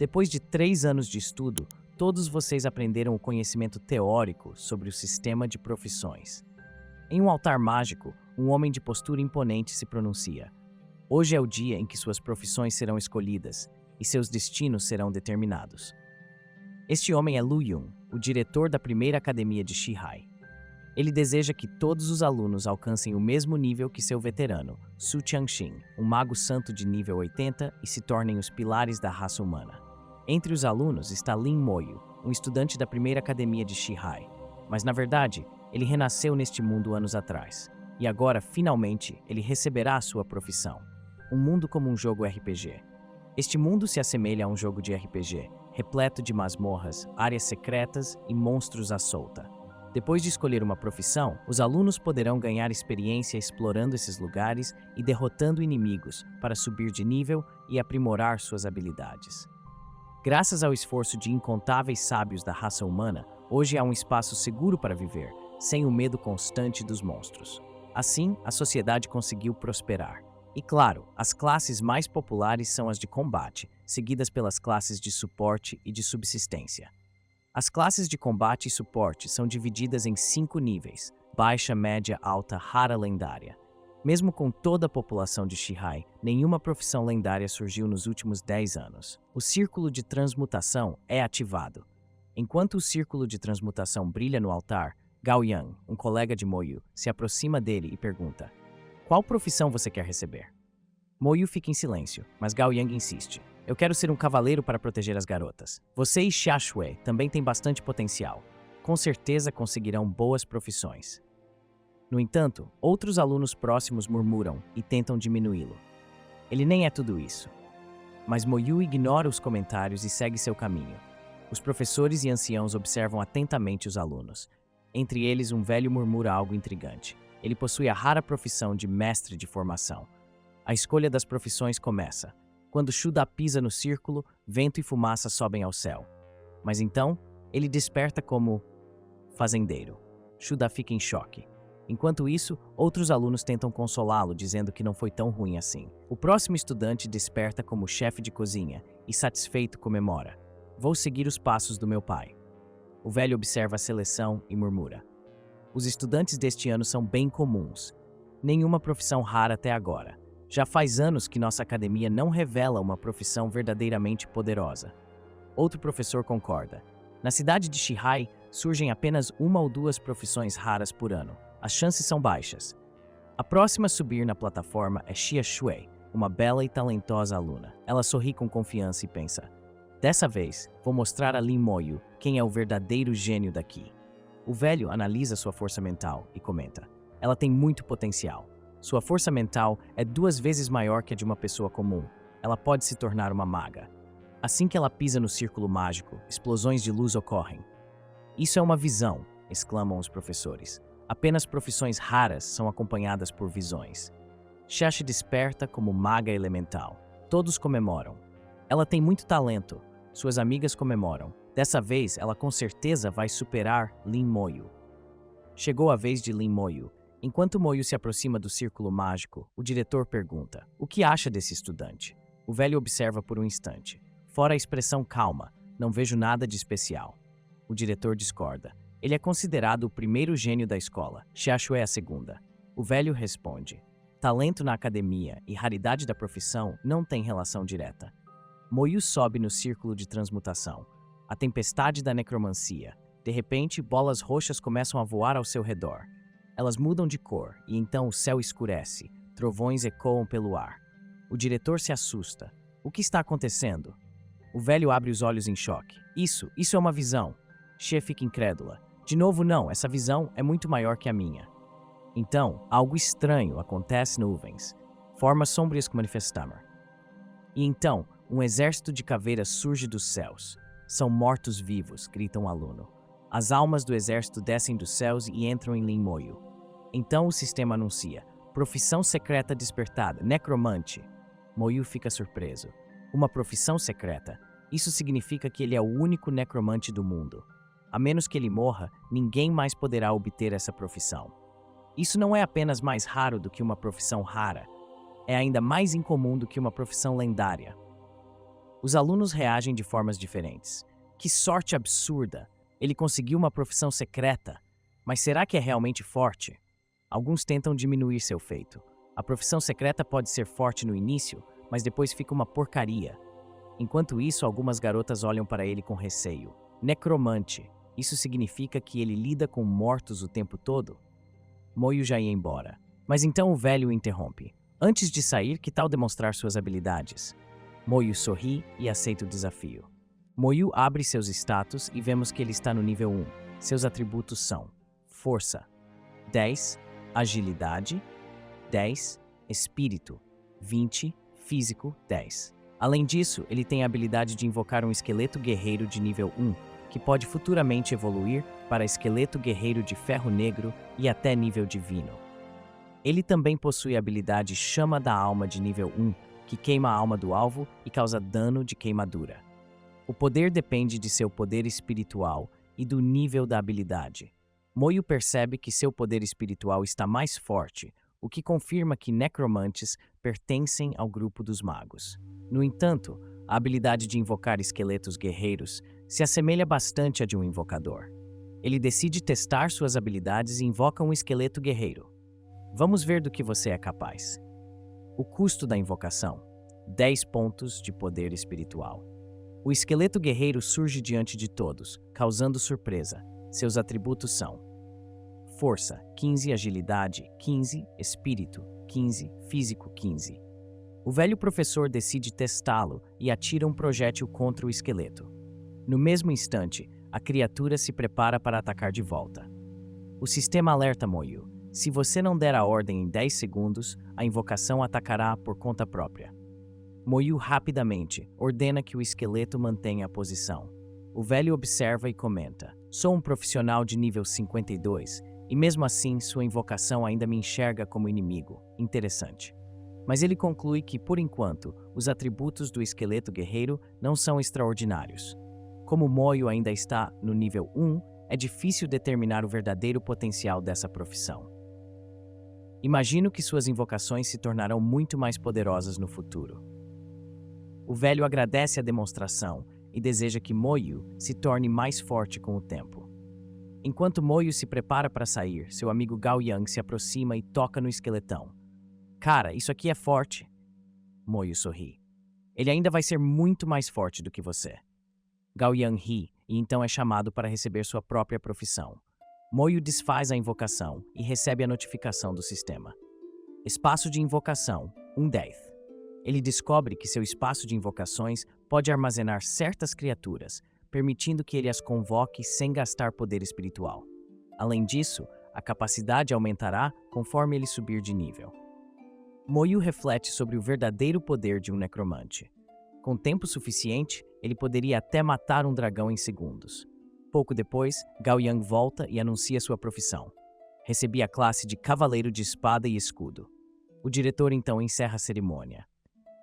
Depois de 3 anos de estudo, todos vocês aprenderam o conhecimento teórico sobre o sistema de profissões. Em um altar mágico, um homem de postura imponente se pronuncia. Hoje é o dia em que suas profissões serão escolhidas e seus destinos serão determinados. Este homem é Lu Yun, o diretor da primeira academia de Shihai. Ele deseja que todos os alunos alcancem o mesmo nível que seu veterano, Su Changxin, um mago santo de nível 80, e se tornem os pilares da raça humana. Entre os alunos está Lin Moyu, um estudante da primeira academia de Shihai. Mas, na verdade, ele renasceu neste mundo anos atrás. E agora, finalmente, ele receberá a sua profissão. Um mundo como um jogo RPG. Este mundo se assemelha a um jogo de RPG, repleto de masmorras, áreas secretas e monstros à solta. Depois de escolher uma profissão, os alunos poderão ganhar experiência explorando esses lugares e derrotando inimigos para subir de nível e aprimorar suas habilidades. Graças ao esforço de incontáveis sábios da raça humana, hoje há um espaço seguro para viver, sem o medo constante dos monstros. Assim, a sociedade conseguiu prosperar. E claro, as classes mais populares são as de combate, seguidas pelas classes de suporte e de subsistência. As classes de combate e suporte são divididas em 5 níveis: baixa, média, alta, rara, lendária. Mesmo com toda a população de Shihai, nenhuma profissão lendária surgiu nos últimos 10 anos. O círculo de transmutação é ativado. Enquanto o círculo de transmutação brilha no altar, Gao Yang, um colega de Moyu, se aproxima dele e pergunta: "Qual profissão você quer receber?" Moyu fica em silêncio, mas Gao Yang insiste: "Eu quero ser um cavaleiro para proteger as garotas. Você e Xia Shui também têm bastante potencial. Com certeza conseguirão boas profissões." No entanto, outros alunos próximos murmuram e tentam diminuí-lo. Ele nem é tudo isso. Mas Moyu ignora os comentários e segue seu caminho. Os professores e anciãos observam atentamente os alunos. Entre eles, um velho murmura algo intrigante. Ele possui a rara profissão de mestre de formação. A escolha das profissões começa. Quando Shuda pisa no círculo, vento e fumaça sobem ao céu. Mas então, ele desperta como fazendeiro. Shuda fica em choque. Enquanto isso, outros alunos tentam consolá-lo, dizendo que não foi tão ruim assim. O próximo estudante desperta como chefe de cozinha e, satisfeito, comemora: "Vou seguir os passos do meu pai." O velho observa a seleção e murmura: "Os estudantes deste ano são bem comuns. Nenhuma profissão rara até agora. Já faz anos que nossa academia não revela uma profissão verdadeiramente poderosa." Outro professor concorda: "Na cidade de Shihai, surgem apenas 1 ou 2 profissões raras por ano. As chances são baixas." A próxima a subir na plataforma é Xia Shui, uma bela e talentosa aluna. Ela sorri com confiança e pensa: "Dessa vez, vou mostrar a Lin Moyu quem é o verdadeiro gênio daqui." O velho analisa sua força mental e comenta: "Ela tem muito potencial. Sua força mental é 2 vezes maior que a de uma pessoa comum. Ela pode se tornar uma maga." Assim que ela pisa no círculo mágico, explosões de luz ocorrem. "Isso é uma visão", exclamam os professores. "Apenas profissões raras são acompanhadas por visões." Shashi desperta como maga elemental. Todos comemoram. Ela tem muito talento. Suas amigas comemoram. Dessa vez, ela com certeza vai superar Lin Moyu. Chegou a vez de Lin Moyu. Enquanto Moyu se aproxima do círculo mágico, o diretor pergunta: "O que acha desse estudante?" O velho observa por um instante. "Fora a expressão calma, não vejo nada de especial." O diretor discorda: "Ele é considerado o primeiro gênio da escola. Xiaxue é a segunda." O velho responde: "Talento na academia e raridade da profissão não têm relação direta." Moyu sobe no círculo de transmutação. A tempestade da necromancia. De repente, bolas roxas começam a voar ao seu redor. Elas mudam de cor e então o céu escurece. Trovões ecoam pelo ar. O diretor se assusta. O que está acontecendo? O velho abre os olhos em choque. Isso é uma visão." Xie fica incrédula. "De novo não, essa visão é muito maior que a minha." Então, algo estranho acontece nuvens. Formas sombrias se manifestaram. E então, um exército de caveiras surge dos céus. "São mortos-vivos", grita um aluno. As almas do exército descem dos céus e entram em Lin Moyu. Então o sistema anuncia: "Profissão secreta despertada, necromante." Moyu fica surpreso. Uma profissão secreta? Isso significa que ele é o único necromante do mundo. A menos que ele morra, ninguém mais poderá obter essa profissão. Isso não é apenas mais raro do que uma profissão rara, é ainda mais incomum do que uma profissão lendária. Os alunos reagem de formas diferentes. Que sorte absurda! Ele conseguiu uma profissão secreta. Mas será que é realmente forte? Alguns tentam diminuir seu feito. A profissão secreta pode ser forte no início, mas depois fica uma porcaria. Enquanto isso, algumas garotas olham para ele com receio. Necromante. Isso significa que ele lida com mortos o tempo todo? Moio já ia embora. Mas então o velho o interrompe. Antes de sair, que tal demonstrar suas habilidades? Moio sorri e aceita o desafio. Moio abre seus status e vemos que ele está no nível 1. Seus atributos são Força, 10, Agilidade, 10, Espírito, 20, Físico, 10. Além disso, ele tem a habilidade de invocar um esqueleto guerreiro de nível 1, que pode futuramente evoluir para esqueleto guerreiro de ferro negro e até nível divino. Ele também possui a habilidade Chama da Alma de nível 1, que queima a alma do alvo e causa dano de queimadura. O poder depende de seu poder espiritual e do nível da habilidade. Moio percebe que seu poder espiritual está mais forte, o que confirma que necromantes pertencem ao grupo dos magos. No entanto, a habilidade de invocar esqueletos guerreiros se assemelha bastante à de um invocador. Ele decide testar suas habilidades e invoca um esqueleto guerreiro. Vamos ver do que você é capaz. O custo da invocação: 10 pontos de poder espiritual. O esqueleto guerreiro surge diante de todos, causando surpresa. Seus atributos são Força, 15, Agilidade, 15, Espírito, 15, Físico, 15. O velho professor decide testá-lo e atira um projétil contra o esqueleto. No mesmo instante, a criatura se prepara para atacar de volta. O sistema alerta Moio. Se você não der a ordem em 10 segundos, a invocação atacará por conta própria. Moio rapidamente ordena que o esqueleto mantenha a posição. O velho observa e comenta: Sou um profissional de nível 52 e mesmo assim sua invocação ainda me enxerga como inimigo. Interessante. Mas ele conclui que, por enquanto, os atributos do esqueleto guerreiro não são extraordinários. Como Moio ainda está no nível 1, é difícil determinar o verdadeiro potencial dessa profissão. Imagino que suas invocações se tornarão muito mais poderosas no futuro. O velho agradece a demonstração e deseja que Moio se torne mais forte com o tempo. Enquanto Moio se prepara para sair, seu amigo Gao Yang se aproxima e toca no esqueletão. Cara, isso aqui é forte. Moio sorri. Ele ainda vai ser muito mais forte do que você. Gao Yang ri e então é chamado para receber sua própria profissão. Moio desfaz a invocação e recebe a notificação do sistema. Espaço de invocação, 1/10. Ele descobre que seu espaço de invocações pode armazenar certas criaturas, permitindo que ele as convoque sem gastar poder espiritual. Além disso, a capacidade aumentará conforme ele subir de nível. Moio reflete sobre o verdadeiro poder de um necromante. Com tempo suficiente, ele poderia até matar um dragão em segundos. Pouco depois, Gao Yang volta e anuncia sua profissão. Recebi a classe de Cavaleiro de Espada e Escudo. O diretor então encerra a cerimônia.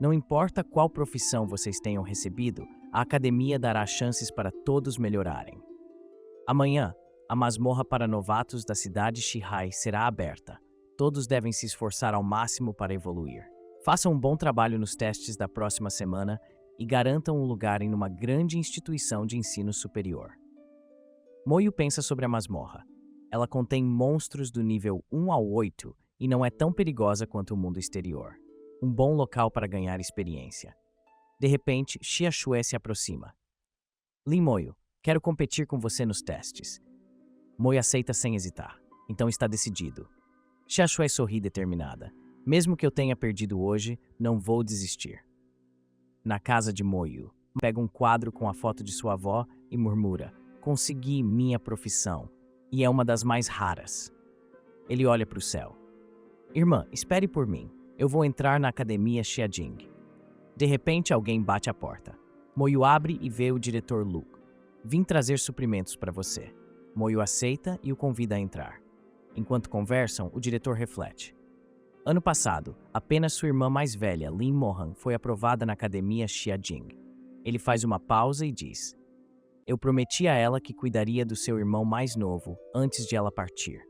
Não importa qual profissão vocês tenham recebido, a academia dará chances para todos melhorarem. Amanhã, a masmorra para novatos da cidade Shihai será aberta. Todos devem se esforçar ao máximo para evoluir. Façam um bom trabalho nos testes da próxima semana e garantam um lugar em uma grande instituição de ensino superior. Moio pensa sobre a masmorra. Ela contém monstros do nível 1 ao 8 e não é tão perigosa quanto o mundo exterior. Um bom local para ganhar experiência. De repente, Xia Shui se aproxima. Lin Moio, quero competir com você nos testes. Moio aceita sem hesitar. Então está decidido. Xia Shui sorri determinada. Mesmo que eu tenha perdido hoje, não vou desistir. Na casa de Moio, pega um quadro com a foto de sua avó e murmura: Consegui minha profissão, e é uma das mais raras. Ele olha para o céu. Irmã, espere por mim. Eu vou entrar na academia Xiajing. De repente, alguém bate à porta. Moio abre e vê o diretor Luke. Vim trazer suprimentos para você. Moio aceita e o convida a entrar. Enquanto conversam, o diretor reflete. Ano passado, apenas sua irmã mais velha, Lin Mohan, foi aprovada na academia Xiajing. Ele faz uma pausa e diz: Eu prometi a ela que cuidaria do seu irmão mais novo antes de ela partir.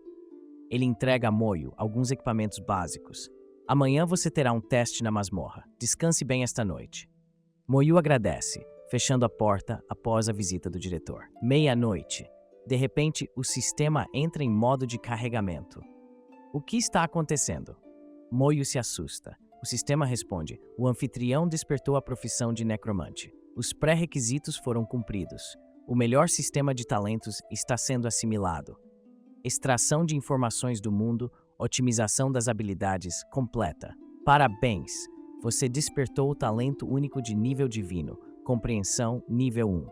Ele entrega a Moio alguns equipamentos básicos. Amanhã você terá um teste na masmorra. Descanse bem esta noite. Moyu agradece, fechando a porta após a visita do diretor. Meia-noite. De repente, o sistema entra em modo de carregamento. O que está acontecendo? Moyu se assusta. O sistema responde: o anfitrião despertou a profissão de necromante. Os pré-requisitos foram cumpridos. O melhor sistema de talentos está sendo assimilado. Extração de informações do mundo, otimização das habilidades completa. Parabéns! Você despertou o talento único de nível divino, compreensão nível 1.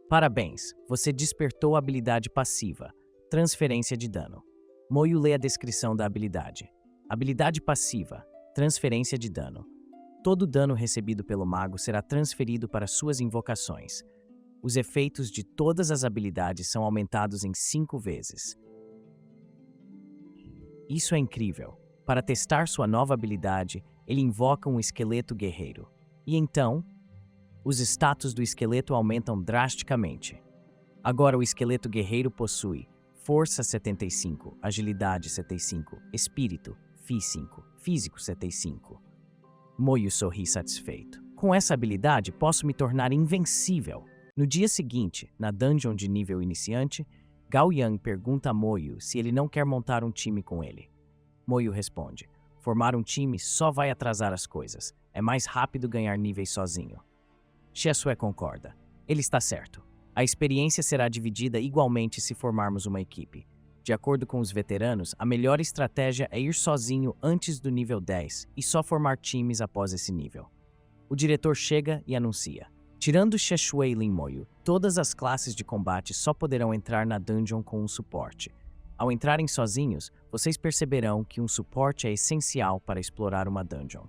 Parabéns! Você despertou a habilidade passiva, transferência de dano. Moyu lê a descrição da habilidade. Habilidade passiva, transferência de dano. Todo dano recebido pelo mago será transferido para suas invocações. Os efeitos de todas as habilidades são aumentados em 5 vezes. Isso é incrível. Para testar sua nova habilidade, ele invoca um esqueleto guerreiro. E então, os status do esqueleto aumentam drasticamente. Agora o esqueleto guerreiro possui Força 75, Agilidade 75, Espírito, Fi 5, Físico 75. Moyu sorri satisfeito. Com essa habilidade, posso me tornar invencível. No dia seguinte, na dungeon de nível iniciante, Gao Yang pergunta a Moyu se ele não quer montar um time com ele. Moyu responde: formar um time só vai atrasar as coisas. É mais rápido ganhar níveis sozinho. Xiaxue concorda. Ele está certo. A experiência será dividida igualmente se formarmos uma equipe. De acordo com os veteranos, a melhor estratégia é ir sozinho antes do nível 10 e só formar times após esse nível. O diretor chega e anuncia: tirando Xiaxue e Lin Moyu, todas as classes de combate só poderão entrar na dungeon com um suporte. Ao entrarem sozinhos, vocês perceberão que um suporte é essencial para explorar uma dungeon.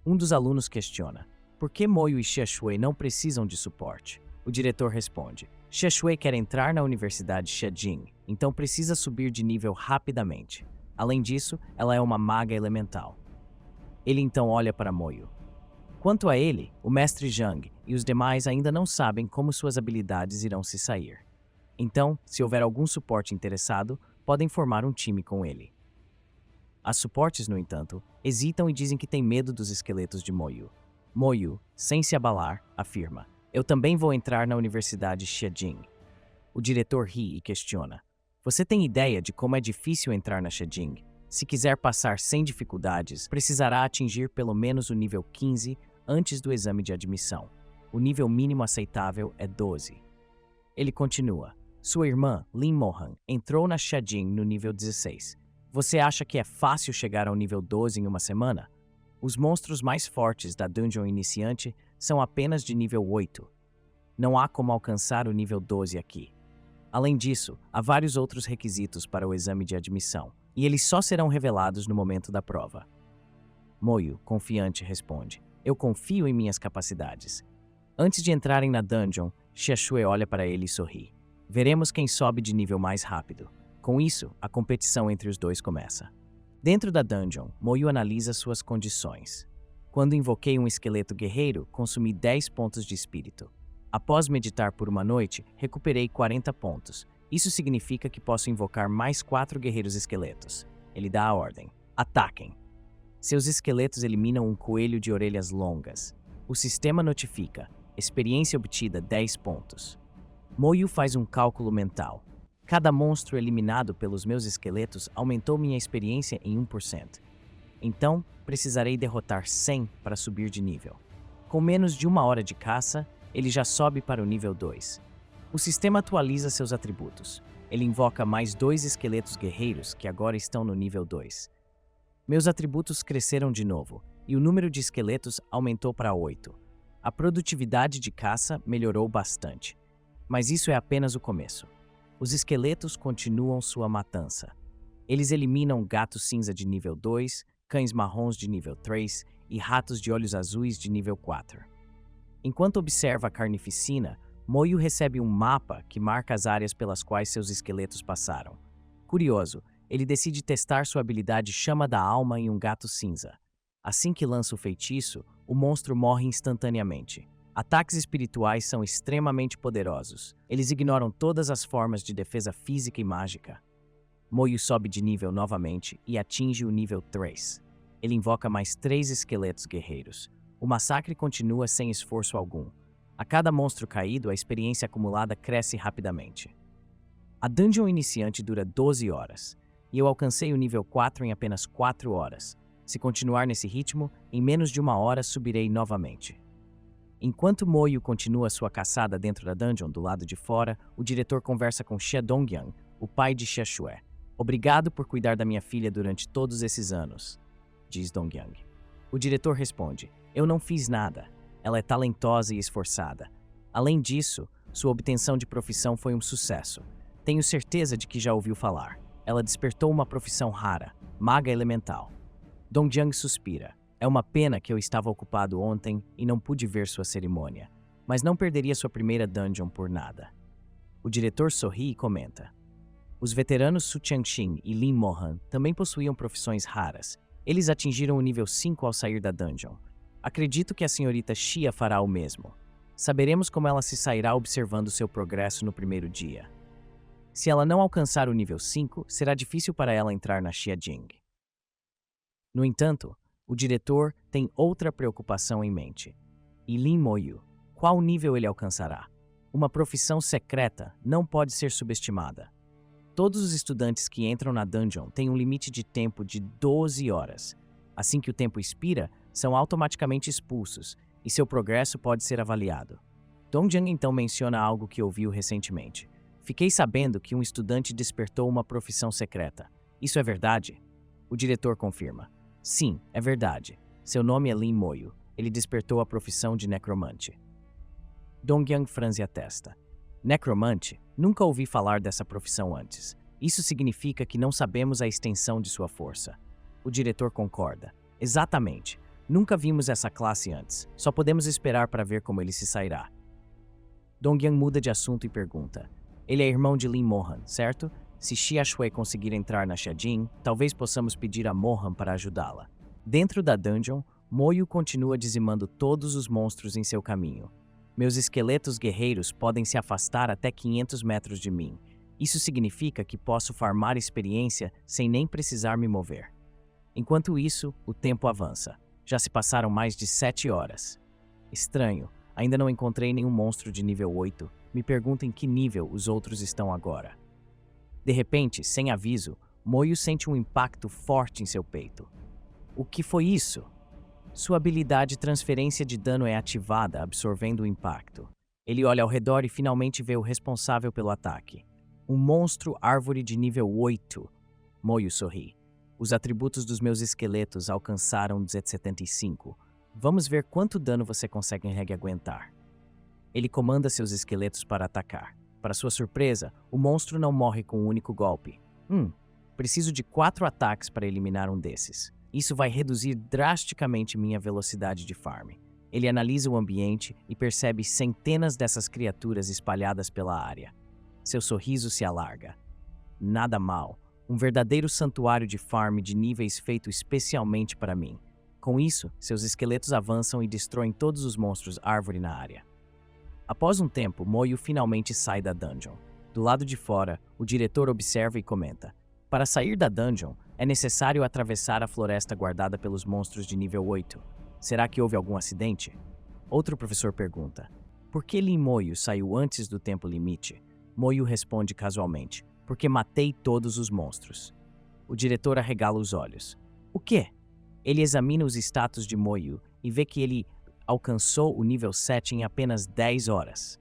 Um dos alunos questiona: por que Moyu e Xiaxue não precisam de suporte? O diretor responde: Xiaxue quer entrar na Universidade Xiajing, então precisa subir de nível rapidamente. Além disso, ela é uma maga elemental. Ele então olha para Moyu. Quanto a ele, o mestre Zhang e os demais ainda não sabem como suas habilidades irão se sair. Então, se houver algum suporte interessado, podem formar um time com ele. As suportes, no entanto, hesitam e dizem que têm medo dos esqueletos de Moyu. Moyu, sem se abalar, afirma: eu também vou entrar na Universidade Xiajing. O diretor ri e questiona: você tem ideia de como é difícil entrar na Xiajing? Se quiser passar sem dificuldades, precisará atingir pelo menos o nível 15 antes do exame de admissão. O nível mínimo aceitável é 12. Ele continua: sua irmã, Lin Mohan, entrou na Xiajing no nível 16. Você acha que é fácil chegar ao nível 12 em uma semana? Os monstros mais fortes da dungeon iniciante são apenas de nível 8. Não há como alcançar o nível 12 aqui. Além disso, há vários outros requisitos para o exame de admissão, e eles só serão revelados no momento da prova. Moyu, confiante, responde: eu confio em minhas capacidades. Antes de entrarem na dungeon, Xiaxue olha para ele e sorri. Veremos quem sobe de nível mais rápido. Com isso, a competição entre os dois começa. Dentro da dungeon, Moyu analisa suas condições. Quando invoquei um esqueleto guerreiro, consumi 10 pontos de espírito. Após meditar por uma noite, recuperei 40 pontos. Isso significa que posso invocar mais 4 guerreiros esqueletos. Ele dá a ordem: ataquem. Seus esqueletos eliminam um coelho de orelhas longas. O sistema notifica: experiência obtida 10 pontos. Moyu faz um cálculo mental. Cada monstro eliminado pelos meus esqueletos aumentou minha experiência em 1%. Então, precisarei derrotar 100 para subir de nível. Com menos de 1 hora de caça, ele já sobe para o nível 2. O sistema atualiza seus atributos. Ele invoca mais 2 esqueletos guerreiros que agora estão no nível 2. Meus atributos cresceram de novo, e o número de esqueletos aumentou para 8. A produtividade de caça melhorou bastante. Mas isso é apenas o começo. Os esqueletos continuam sua matança. Eles eliminam gatos cinza de nível 2, cães marrons de nível 3 e ratos de olhos azuis de nível 4. Enquanto observa a carnificina, Moyu recebe um mapa que marca as áreas pelas quais seus esqueletos passaram. Curioso, ele decide testar sua habilidade Chama da Alma em um gato cinza. Assim que lança o feitiço, o monstro morre instantaneamente. Ataques espirituais são extremamente poderosos. Eles ignoram todas as formas de defesa física e mágica. Moyu sobe de nível novamente e atinge o nível 3. Ele invoca mais 3 esqueletos guerreiros. O massacre continua sem esforço algum. A cada monstro caído, a experiência acumulada cresce rapidamente. A dungeon iniciante dura 12 horas, e eu alcancei o nível 4 em apenas 4 horas. Se continuar nesse ritmo, em menos de 1 hora subirei novamente. Enquanto Moyu continua sua caçada dentro da dungeon do lado de fora, o diretor conversa com Xie Dongyang, o pai de Xie Shui. Obrigado por cuidar da minha filha durante todos esses anos, diz Dongyang. O diretor responde, eu não fiz nada. Ela é talentosa e esforçada. Além disso, sua obtenção de profissão foi um sucesso. Tenho certeza de que já ouviu falar. Ela despertou uma profissão rara, maga elemental. Dongyang suspira. É uma pena que eu estava ocupado ontem e não pude ver sua cerimônia, mas não perderia sua primeira dungeon por nada. O diretor sorri e comenta. Os veteranos Su Changxing e Lin Mohan também possuíam profissões raras. Eles atingiram o nível 5 ao sair da dungeon. Acredito que a senhorita Xia fará o mesmo. Saberemos como ela se sairá observando seu progresso no primeiro dia. Se ela não alcançar o nível 5, será difícil para ela entrar na Xia Jing. No entanto, o diretor tem outra preocupação em mente. E Lin Moyu, qual nível ele alcançará? Uma profissão secreta não pode ser subestimada. Todos os estudantes que entram na dungeon têm um limite de tempo de 12 horas. Assim que o tempo expira, são automaticamente expulsos, e seu progresso pode ser avaliado. Dongyang então menciona algo que ouviu recentemente. Fiquei sabendo que um estudante despertou uma profissão secreta. Isso é verdade? O diretor confirma. Sim, é verdade. Seu nome é Lin Moyu. Ele despertou a profissão de necromante. Dongyang franze a testa. Necromante? Nunca ouvi falar dessa profissão antes. Isso significa que não sabemos a extensão de sua força. O diretor concorda. Exatamente. Nunca vimos essa classe antes. Só podemos esperar para ver como ele se sairá. Dongyang muda de assunto e pergunta. Ele é irmão de Lin Mohan, certo? Se Xia Shui conseguir entrar na Xia Jing, talvez possamos pedir a Mohan para ajudá-la. Dentro da dungeon, Moyu continua dizimando todos os monstros em seu caminho. Meus esqueletos guerreiros podem se afastar até 500 metros de mim. Isso significa que posso farmar experiência sem nem precisar me mover. Enquanto isso, o tempo avança. Já se passaram mais de 7 horas. Estranho, ainda não encontrei nenhum monstro de nível 8. Me pergunto em que nível os outros estão agora. De repente, sem aviso, Moyu sente um impacto forte em seu peito. O que foi isso? Sua habilidade de transferência de dano é ativada, absorvendo o impacto. Ele olha ao redor e finalmente vê o responsável pelo ataque. Um monstro árvore de nível 8. Moyu sorri. Os atributos dos meus esqueletos alcançaram 75. Vamos ver quanto dano você consegue aguentar. Ele comanda seus esqueletos para atacar. Para sua surpresa, o monstro não morre com um único golpe. Preciso de 4 ataques para eliminar um desses. Isso vai reduzir drasticamente minha velocidade de farm. Ele analisa o ambiente e percebe centenas dessas criaturas espalhadas pela área. Seu sorriso se alarga. Nada mal. Um verdadeiro santuário de farm de níveis feito especialmente para mim. Com isso, seus esqueletos avançam e destroem todos os monstros árvore na área. Após um tempo, Moyu finalmente sai da dungeon. Do lado de fora, o diretor observa e comenta. Para sair da dungeon, é necessário atravessar a floresta guardada pelos monstros de nível 8. Será que houve algum acidente? Outro professor pergunta. Por que Lin Moyu saiu antes do tempo limite? Moyu responde casualmente. Porque matei todos os monstros. O diretor arregala os olhos. O quê? Ele examina os status de Moyu e vê que ele alcançou o nível 7 em apenas 10 horas.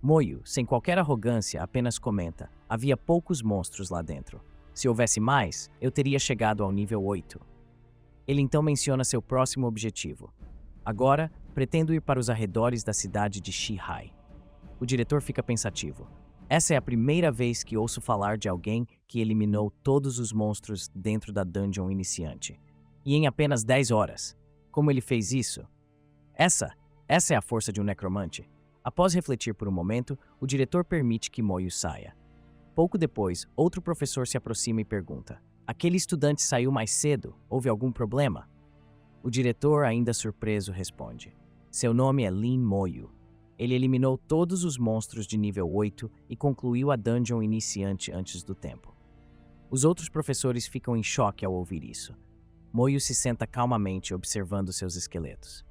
Moyu, sem qualquer arrogância, apenas comenta. Havia poucos monstros lá dentro. Se houvesse mais, eu teria chegado ao nível 8. Ele então menciona seu próximo objetivo. Agora, pretendo ir para os arredores da cidade de Shihai. O diretor fica pensativo. Essa é a primeira vez que ouço falar de alguém que eliminou todos os monstros dentro da dungeon iniciante. E em apenas 10 horas. Como ele fez isso? Essa é a força de um necromante. Após refletir por um momento, o diretor permite que Moyu saia. Pouco depois, outro professor se aproxima e pergunta. Aquele estudante saiu mais cedo? Houve algum problema? O diretor, ainda surpreso, responde. Seu nome é Lin Moyu. Ele eliminou todos os monstros de nível 8 e concluiu a dungeon iniciante antes do tempo. Os outros professores ficam em choque ao ouvir isso. Moyu se senta calmamente observando seus esqueletos.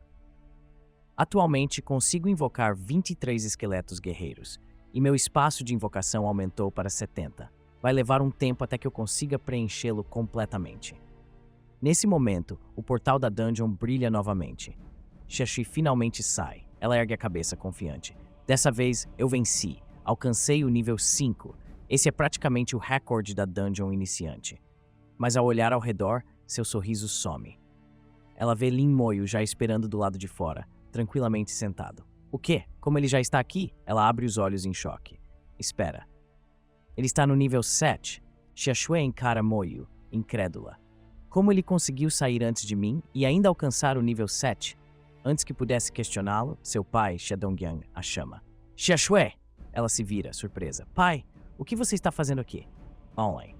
Atualmente, consigo invocar 23 esqueletos guerreiros, e meu espaço de invocação aumentou para 70. Vai levar um tempo até que eu consiga preenchê-lo completamente. Nesse momento, o portal da dungeon brilha novamente. Xiaxue finalmente sai. Ela ergue a cabeça confiante. Dessa vez, eu venci. Alcancei o nível 5. Esse é praticamente o recorde da dungeon iniciante. Mas ao olhar ao redor, seu sorriso some. Ela vê Lin Moyo já esperando do lado de fora, tranquilamente sentado. O quê? Como ele já está aqui? Ela abre os olhos em choque. Espera. Ele está no nível 7. Xiaxue encara Moyo, incrédula. Como ele conseguiu sair antes de mim e ainda alcançar o nível 7? Antes que pudesse questioná-lo, seu pai, Xia a chama. Xiaxue! Ela se vira, surpresa. Pai, o que você está fazendo aqui? Online.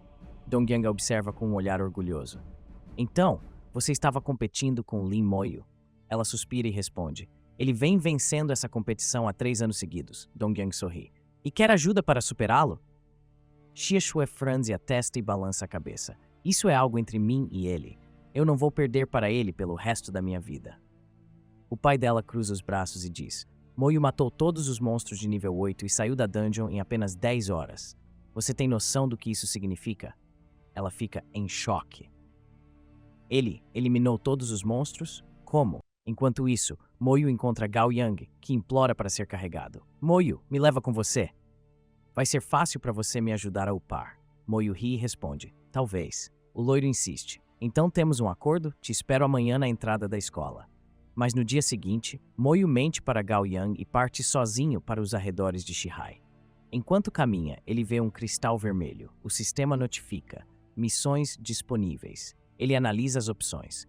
Dongyang a observa com um olhar orgulhoso. Então, você estava competindo com Lin Moyo? Ela suspira e responde. Ele vem vencendo essa competição há 3 anos seguidos. Dongyang sorri. E quer ajuda para superá-lo? Xiaxue franze a testa e balança a cabeça. Isso é algo entre mim e ele. Eu não vou perder para ele pelo resto da minha vida. O pai dela cruza os braços e diz: Moyo matou todos os monstros de nível 8 e saiu da dungeon em apenas 10 horas. Você tem noção do que isso significa? Ela fica em choque. Ele eliminou todos os monstros? Como? Enquanto isso, Moyo encontra Gao Yang, que implora para ser carregado. Moyo, me leva com você. Vai ser fácil para você me ajudar a upar. Moyo ri e responde. Talvez. O loiro insiste. Então temos um acordo? Te espero amanhã na entrada da escola. Mas no dia seguinte, Moyo mente para Gao Yang e parte sozinho para os arredores de Shihai. Enquanto caminha, ele vê um cristal vermelho. O sistema notifica. Missões disponíveis. Ele analisa as opções.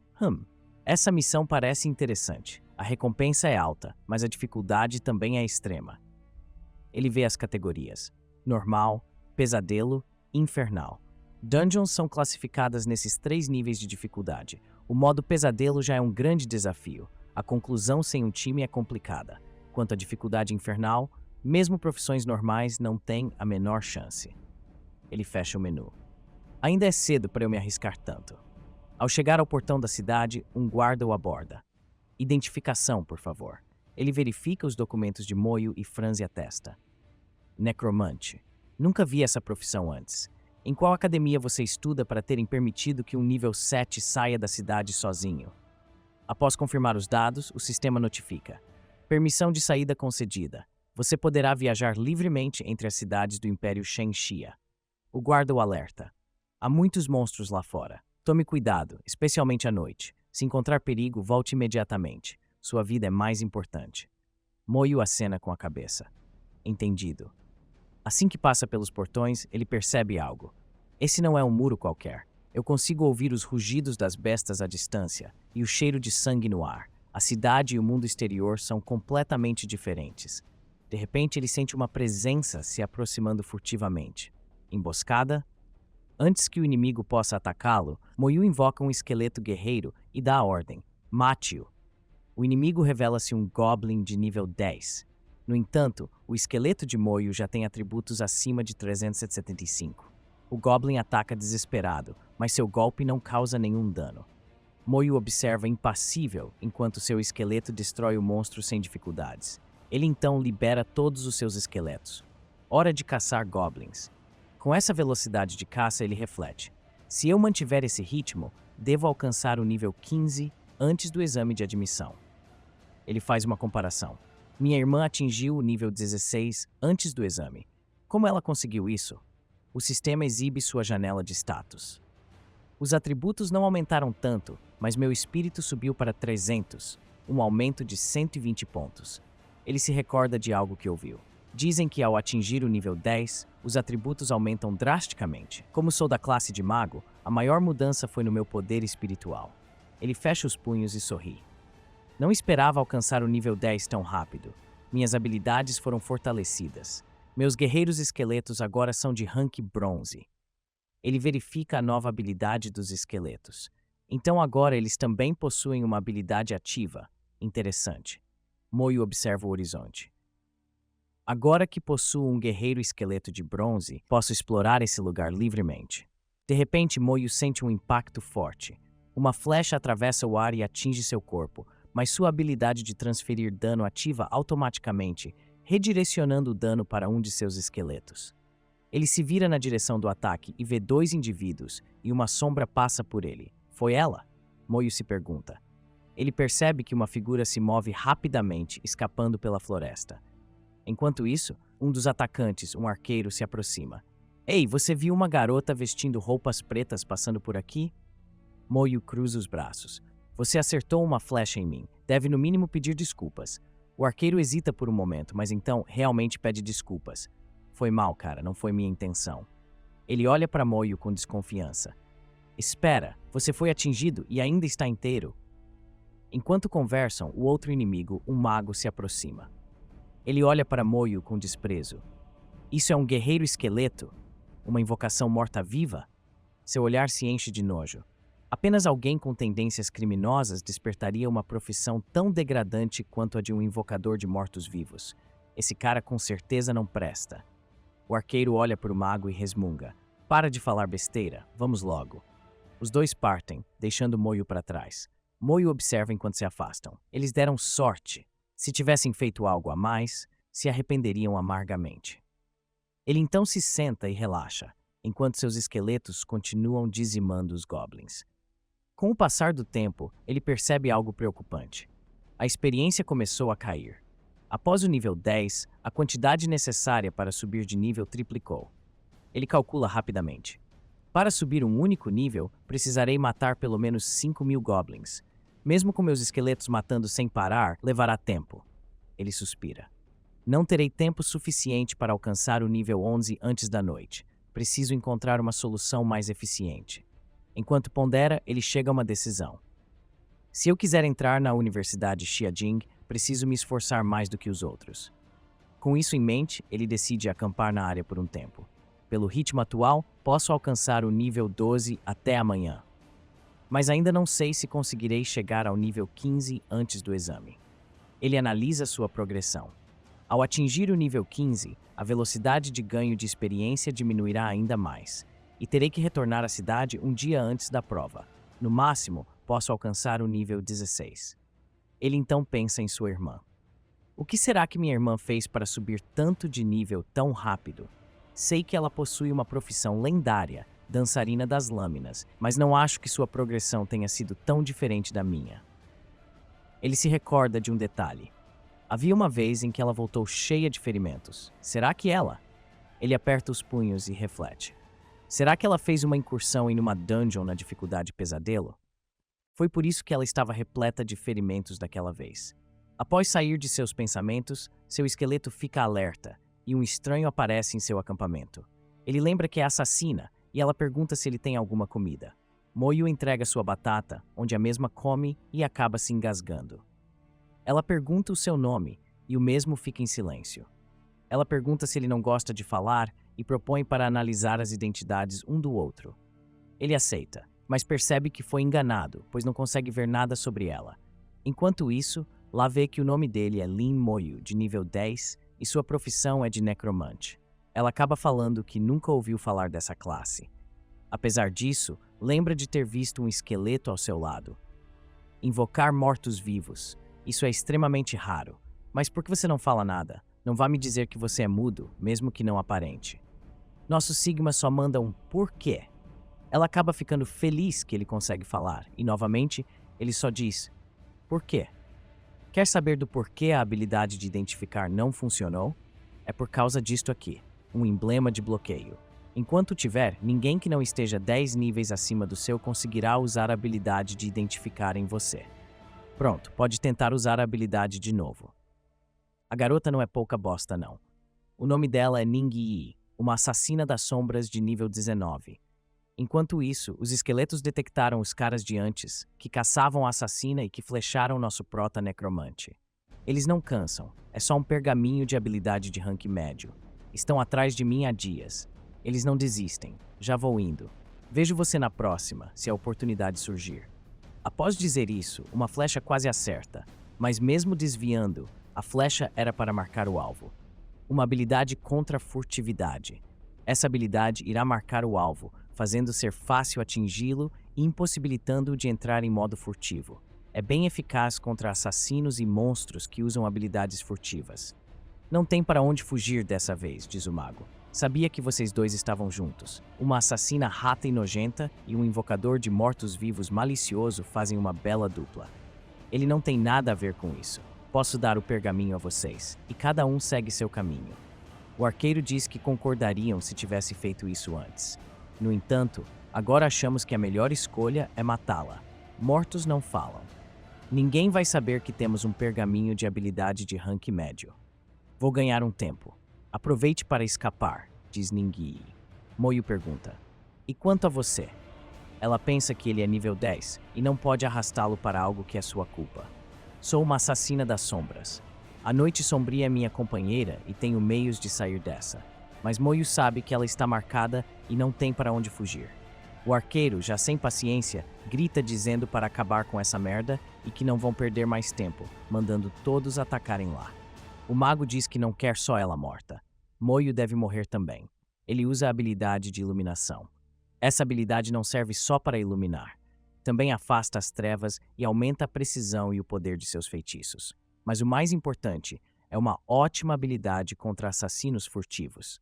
Essa missão parece interessante. A recompensa é alta, mas a dificuldade também é extrema. Ele vê as categorias. Normal, pesadelo, infernal. Dungeons são classificadas nesses 3 níveis de dificuldade. O modo pesadelo já é um grande desafio. A conclusão sem um time é complicada. Quanto à dificuldade infernal, mesmo profissões normais não têm a menor chance. Ele fecha o menu. Ainda é cedo para eu me arriscar tanto. Ao chegar ao portão da cidade, um guarda o aborda. Identificação, por favor. Ele verifica os documentos de Moyo e franze a testa. Necromante. Nunca vi essa profissão antes. Em qual academia você estuda para terem permitido que um nível 7 saia da cidade sozinho? Após confirmar os dados, o sistema notifica. Permissão de saída concedida. Você poderá viajar livremente entre as cidades do Império Shenxia. O guarda o alerta. Há muitos monstros lá fora. Tome cuidado, especialmente à noite. Se encontrar perigo, volte imediatamente. Sua vida é mais importante. Moyo acena com a cabeça. Entendido. Assim que passa pelos portões, ele percebe algo. Esse não é um muro qualquer. Eu consigo ouvir os rugidos das bestas à distância e o cheiro de sangue no ar. A cidade e o mundo exterior são completamente diferentes. De repente, ele sente uma presença se aproximando furtivamente. Emboscada? Antes que o inimigo possa atacá-lo, Moyo invoca um esqueleto guerreiro e dá a ordem. Mate-o. O inimigo revela-se um Goblin de nível 10. No entanto, o esqueleto de Moyo já tem atributos acima de 375. O Goblin ataca desesperado, mas seu golpe não causa nenhum dano. Moyo observa impassível enquanto seu esqueleto destrói o monstro sem dificuldades. Ele então libera todos os seus esqueletos. Hora de caçar Goblins. Com essa velocidade de caça, ele reflete. Se eu mantiver esse ritmo, devo alcançar o nível 15 antes do exame de admissão. Ele faz uma comparação. Minha irmã atingiu o nível 16 antes do exame. Como ela conseguiu isso? O sistema exibe sua janela de status. Os atributos não aumentaram tanto, mas meu espírito subiu para 300, um aumento de 120 pontos. Ele se recorda de algo que ouviu. Dizem que ao atingir o nível 10, os atributos aumentam drasticamente. Como sou da classe de mago, a maior mudança foi no meu poder espiritual. Ele fecha os punhos e sorri. Não esperava alcançar o nível 10 tão rápido. Minhas habilidades foram fortalecidas. Meus guerreiros esqueletos agora são de rank bronze. Ele verifica a nova habilidade dos esqueletos. Então agora eles também possuem uma habilidade ativa. Interessante. Moyo observa o horizonte. Agora que possuo um guerreiro esqueleto de bronze, posso explorar esse lugar livremente. De repente, Moyo sente um impacto forte. Uma flecha atravessa o ar e atinge seu corpo, mas sua habilidade de transferir dano ativa automaticamente, redirecionando o dano para um de seus esqueletos. Ele se vira na direção do ataque e vê dois indivíduos, e uma sombra passa por ele. Foi ela? Moio se pergunta. Ele percebe que uma figura se move rapidamente, escapando pela floresta. Enquanto isso, um dos atacantes, um arqueiro, se aproxima. Ei, você viu uma garota vestindo roupas pretas passando por aqui? Moio cruza os braços. Você acertou uma flecha em mim. Deve no mínimo pedir desculpas. O arqueiro hesita por um momento, mas então realmente pede desculpas. Foi mal, cara, não foi minha intenção. Ele olha para Moio com desconfiança. Espera, você foi atingido e ainda está inteiro. Enquanto conversam, o outro inimigo, um mago, se aproxima. Ele olha para Moio com desprezo. Isso é um guerreiro esqueleto? Uma invocação morta-viva? Seu olhar se enche de nojo. Apenas alguém com tendências criminosas despertaria uma profissão tão degradante quanto a de um invocador de mortos-vivos. Esse cara com certeza não presta. O arqueiro olha para o mago e resmunga. Para de falar besteira, vamos logo. Os dois partem, deixando Moio para trás. Moio observa enquanto se afastam. Eles deram sorte. Se tivessem feito algo a mais, se arrependeriam amargamente. Ele então se senta e relaxa, enquanto seus esqueletos continuam dizimando os goblins. Com o passar do tempo, ele percebe algo preocupante. A experiência começou a cair. Após o nível 10, a quantidade necessária para subir de nível triplicou. Ele calcula rapidamente. Para subir um único nível, precisarei matar pelo menos 5.000 goblins. Mesmo com meus esqueletos matando sem parar, levará tempo. Ele suspira. Não terei tempo suficiente para alcançar o nível 11 antes da noite. Preciso encontrar uma solução mais eficiente. Enquanto pondera, ele chega a uma decisão. Se eu quiser entrar na Universidade Xiajing, preciso me esforçar mais do que os outros. Com isso em mente, ele decide acampar na área por um tempo. Pelo ritmo atual, posso alcançar o nível 12 até amanhã. Mas ainda não sei se conseguirei chegar ao nível 15 antes do exame. Ele analisa sua progressão. Ao atingir o nível 15, a velocidade de ganho de experiência diminuirá ainda mais, e terei que retornar à cidade um dia antes da prova. No máximo, posso alcançar o nível 16. Ele então pensa em sua irmã. O que será que minha irmã fez para subir tanto de nível tão rápido? Sei que ela possui uma profissão lendária, dançarina das lâminas, mas não acho que sua progressão tenha sido tão diferente da minha. Ele se recorda de um detalhe. Havia uma vez em que ela voltou cheia de ferimentos. Será que ela? Ele aperta os punhos e reflete. Será que ela fez uma incursão em uma dungeon na dificuldade pesadelo? Foi por isso que ela estava repleta de ferimentos daquela vez. Após sair de seus pensamentos, seu esqueleto fica alerta e um estranho aparece em seu acampamento. Ele lembra que é assassina e ela pergunta se ele tem alguma comida. Moio entrega sua batata, onde a mesma come e acaba se engasgando. Ela pergunta o seu nome e o mesmo fica em silêncio. Ela pergunta se ele não gosta de falar e propõe para analisar as identidades um do outro. Ele aceita, mas percebe que foi enganado, pois não consegue ver nada sobre ela. Enquanto isso, lá vê que o nome dele é Lin Moyo, de nível 10, e sua profissão é de necromante. Ela acaba falando que nunca ouviu falar dessa classe. Apesar disso, lembra de ter visto um esqueleto ao seu lado. Invocar mortos-vivos. Isso é extremamente raro. Mas por que você não fala nada? Não vá me dizer que você é mudo, mesmo que não aparente. Nosso Sigma só manda um porquê. Ela acaba ficando feliz que ele consegue falar, e novamente, ele só diz, por quê? Quer saber do porquê a habilidade de identificar não funcionou? É por causa disto aqui, um emblema de bloqueio. Enquanto tiver, ninguém que não esteja 10 níveis acima do seu conseguirá usar a habilidade de identificar em você. Pronto, pode tentar usar a habilidade de novo. A garota não é pouca bosta, não. O nome dela é Ningyi, uma assassina das sombras de nível 19. Enquanto isso, os esqueletos detectaram os caras de antes, que caçavam a assassina e que flecharam nosso prota necromante. Eles não cansam, é só um pergaminho de habilidade de rank médio. Estão atrás de mim há dias. Eles não desistem. Já vou indo. Vejo você na próxima, se a oportunidade surgir. Após dizer isso, uma flecha quase acerta, mas mesmo desviando, a flecha era para marcar o alvo. Uma habilidade contra furtividade. Essa habilidade irá marcar o alvo, fazendo ser fácil atingi-lo e impossibilitando-o de entrar em modo furtivo. É bem eficaz contra assassinos e monstros que usam habilidades furtivas. Não tem para onde fugir dessa vez, diz o mago. Sabia que vocês dois estavam juntos. Uma assassina rata e nojenta e um invocador de mortos-vivos malicioso fazem uma bela dupla. Ele não tem nada a ver com isso. Posso dar o pergaminho a vocês, e cada um segue seu caminho. O arqueiro diz que concordariam se tivesse feito isso antes. No entanto, agora achamos que a melhor escolha é matá-la. Mortos não falam. Ninguém vai saber que temos um pergaminho de habilidade de rank médio. Vou ganhar um tempo. Aproveite para escapar, diz Ningyi. Moio pergunta: e quanto a você? Ela pensa que ele é nível 10 e não pode arrastá-lo para algo que é sua culpa. Sou uma assassina das sombras. A noite sombria é minha companheira e tenho meios de sair dessa. Mas Moio sabe que ela está marcada e não tem para onde fugir. O arqueiro, já sem paciência, grita dizendo para acabar com essa merda e que não vão perder mais tempo, mandando todos atacarem lá. O mago diz que não quer só ela morta. Moio deve morrer também. Ele usa a habilidade de iluminação. Essa habilidade não serve só para iluminar. Também afasta as trevas e aumenta a precisão e o poder de seus feitiços. Mas o mais importante, é uma ótima habilidade contra assassinos furtivos.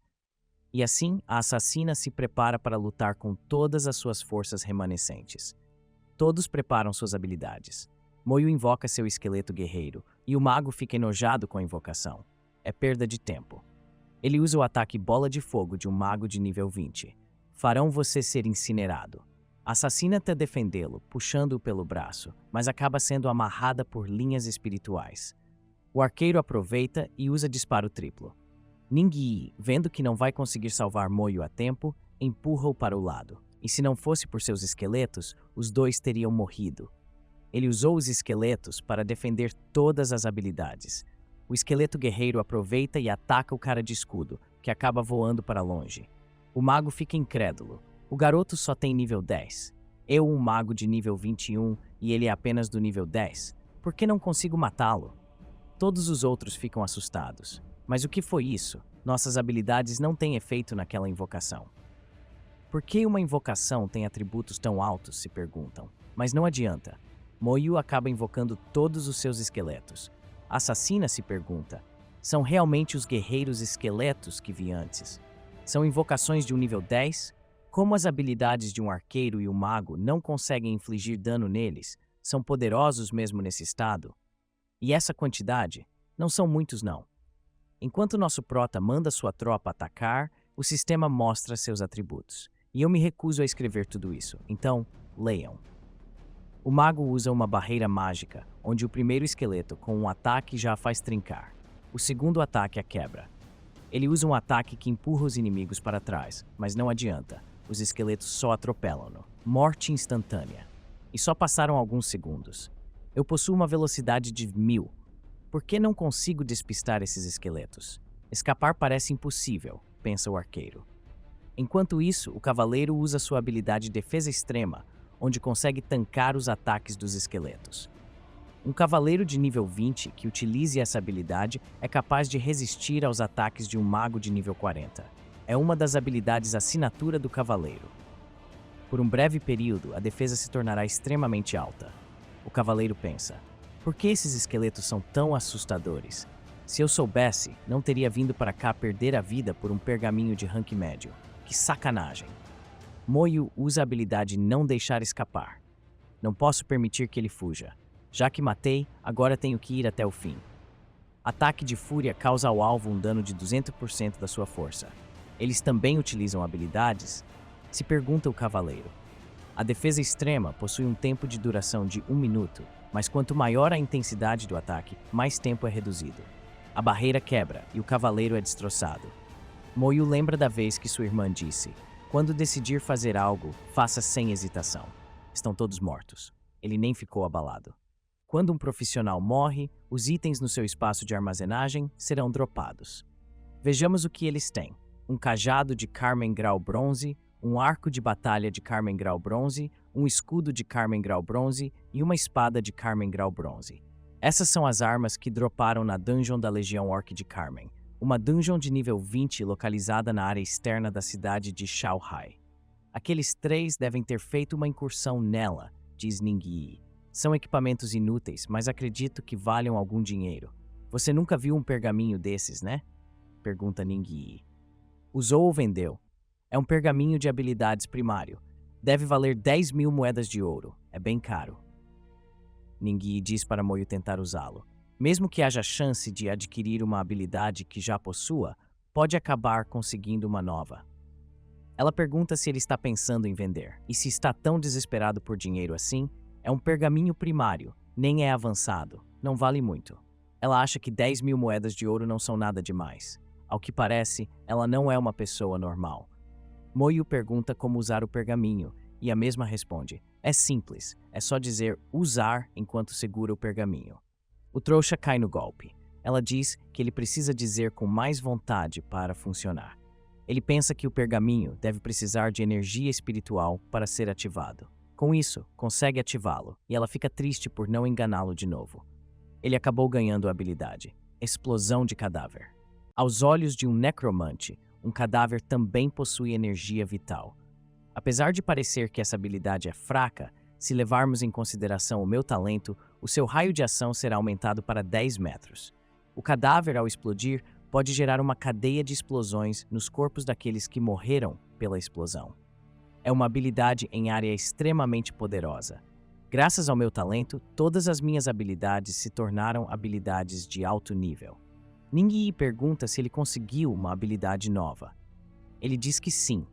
E assim, a assassina se prepara para lutar com todas as suas forças remanescentes. Todos preparam suas habilidades. Moio invoca seu esqueleto guerreiro, e o mago fica enojado com a invocação. É perda de tempo. Ele usa o ataque Bola de Fogo de um mago de nível 20. Farão você ser incinerado. A assassina tenta defendê-lo, puxando-o pelo braço, mas acaba sendo amarrada por linhas espirituais. O arqueiro aproveita e usa disparo triplo. Ningyi, vendo que não vai conseguir salvar Moio a tempo, empurra-o para o lado. E se não fosse por seus esqueletos, os dois teriam morrido. Ele usou os esqueletos para defender todas as habilidades. O esqueleto guerreiro aproveita e ataca o cara de escudo, que acaba voando para longe. O mago fica incrédulo. O garoto só tem nível 10. Eu, um mago de nível 21, e ele é apenas do nível 10. Por que não consigo matá-lo? Todos os outros ficam assustados. Mas o que foi isso? Nossas habilidades não têm efeito naquela invocação. Por que uma invocação tem atributos tão altos, se perguntam. Mas não adianta. Moio acaba invocando todos os seus esqueletos. A assassina se pergunta: são realmente os guerreiros esqueletos que vi antes? São invocações de um nível 10? Como as habilidades de um arqueiro e um mago não conseguem infligir dano neles, são poderosos mesmo nesse estado? E essa quantidade? Não são muitos não. Enquanto nosso prota manda sua tropa atacar, o sistema mostra seus atributos. E eu me recuso a escrever tudo isso, então, leiam. O mago usa uma barreira mágica, onde o primeiro esqueleto com um ataque já a faz trincar. O segundo ataque a quebra. Ele usa um ataque que empurra os inimigos para trás, mas não adianta. Os esqueletos só atropelam-no. Morte instantânea. E só passaram alguns segundos. Eu possuo uma velocidade de 1000. Por que não consigo despistar esses esqueletos? Escapar parece impossível, pensa o arqueiro. Enquanto isso, o cavaleiro usa sua habilidade Defesa Extrema, onde consegue tancar os ataques dos esqueletos. Um cavaleiro de nível 20 que utilize essa habilidade é capaz de resistir aos ataques de um mago de nível 40. É uma das habilidades assinatura do cavaleiro. Por um breve período, a defesa se tornará extremamente alta. O cavaleiro pensa: por que esses esqueletos são tão assustadores? Se eu soubesse, não teria vindo para cá perder a vida por um pergaminho de rank médio. Que sacanagem! Moio usa a habilidade Não Deixar Escapar. Não posso permitir que ele fuja. Já que matei, agora tenho que ir até o fim. Ataque de Fúria causa ao alvo um dano de 200% da sua força. Eles também utilizam habilidades? Se pergunta o cavaleiro. A defesa extrema possui um tempo de duração de 1 minuto, mas quanto maior a intensidade do ataque, mais tempo é reduzido. A barreira quebra e o cavaleiro é destroçado. Moio lembra da vez que sua irmã disse: quando decidir fazer algo, faça sem hesitação. Estão todos mortos. Ele nem ficou abalado. Quando um profissional morre, os itens no seu espaço de armazenagem serão dropados. Vejamos o que eles têm. Um cajado de Carmen Grau Bronze, um arco de batalha de Carmen Grau Bronze, um escudo de Carmen Grau Bronze e uma espada de Carmen Grau Bronze. Essas são as armas que droparam na dungeon da Legião Orc de Carmen, uma dungeon de nível 20 localizada na área externa da cidade de Shaohai. Aqueles 3 devem ter feito uma incursão nela, diz Ningyi. São equipamentos inúteis, mas acredito que valham algum dinheiro. Você nunca viu um pergaminho desses, né? Pergunta Ningyi. Usou ou vendeu? É um pergaminho de habilidades primário. Deve valer 10.000 moedas de ouro. É bem caro. Ningyi diz para Moyo tentar usá-lo. Mesmo que haja chance de adquirir uma habilidade que já possua, pode acabar conseguindo uma nova. Ela pergunta se ele está pensando em vender, e se está tão desesperado por dinheiro assim. É um pergaminho primário, nem é avançado, não vale muito. Ela acha que 10.000 moedas de ouro não são nada demais. Ao que parece, ela não é uma pessoa normal. Moyo pergunta como usar o pergaminho, e a mesma responde. É simples, é só dizer usar enquanto segura o pergaminho. O trouxa cai no golpe. Ela diz que ele precisa dizer com mais vontade para funcionar. Ele pensa que o pergaminho deve precisar de energia espiritual para ser ativado. Com isso, consegue ativá-lo, e ela fica triste por não enganá-lo de novo. Ele acabou ganhando a habilidade, Explosão de Cadáver. Aos olhos de um necromante, um cadáver também possui energia vital. Apesar de parecer que essa habilidade é fraca, se levarmos em consideração o meu talento, o seu raio de ação será aumentado para 10 metros. O cadáver, ao explodir, pode gerar uma cadeia de explosões nos corpos daqueles que morreram pela explosão. É uma habilidade em área extremamente poderosa. Graças ao meu talento, todas as minhas habilidades se tornaram habilidades de alto nível. Ningyi pergunta se ele conseguiu uma habilidade nova. Ele diz que sim.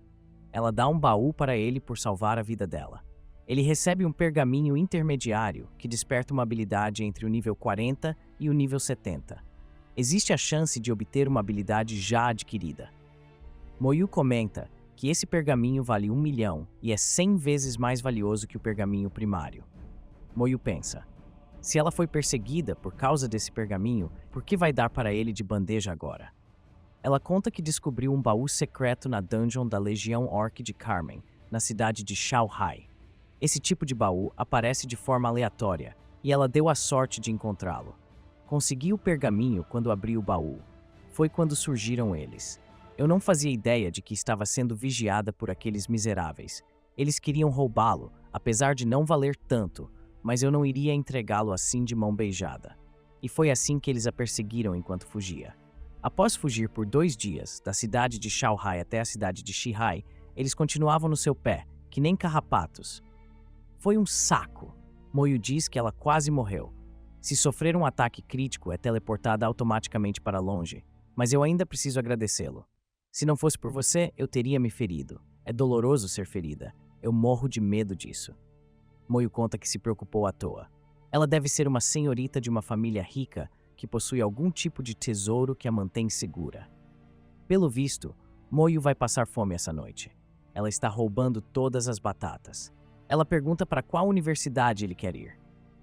Ela dá um baú para ele por salvar a vida dela. Ele recebe um pergaminho intermediário que desperta uma habilidade entre o nível 40 e o nível 70. Existe a chance de obter uma habilidade já adquirida. Moyo comenta que esse pergaminho vale 1 milhão e é 100 vezes mais valioso que o pergaminho primário. Moyo pensa, se ela foi perseguida por causa desse pergaminho, por que vai dar para ele de bandeja agora? Ela conta que descobriu um baú secreto na dungeon da Legião Orc de Carmen, na cidade de Shanghai. Esse tipo de baú aparece de forma aleatória, e ela deu a sorte de encontrá-lo. Consegui o pergaminho quando abri o baú. Foi quando surgiram eles. Eu não fazia ideia de que estava sendo vigiada por aqueles miseráveis. Eles queriam roubá-lo, apesar de não valer tanto, mas eu não iria entregá-lo assim de mão beijada. E foi assim que eles a perseguiram enquanto fugia. Após fugir por 2 dias, da cidade de Shanghai até a cidade de Shihai, eles continuavam no seu pé, que nem carrapatos. Foi um saco. Moyo diz que ela quase morreu. Se sofrer um ataque crítico, é teleportada automaticamente para longe, mas eu ainda preciso agradecê-lo. Se não fosse por você, eu teria me ferido. É doloroso ser ferida. Eu morro de medo disso. Moyo conta que se preocupou à toa. Ela deve ser uma senhorita de uma família rica que possui algum tipo de tesouro que a mantém segura. Pelo visto, Moyo vai passar fome essa noite. Ela está roubando todas as batatas. Ela pergunta para qual universidade ele quer ir.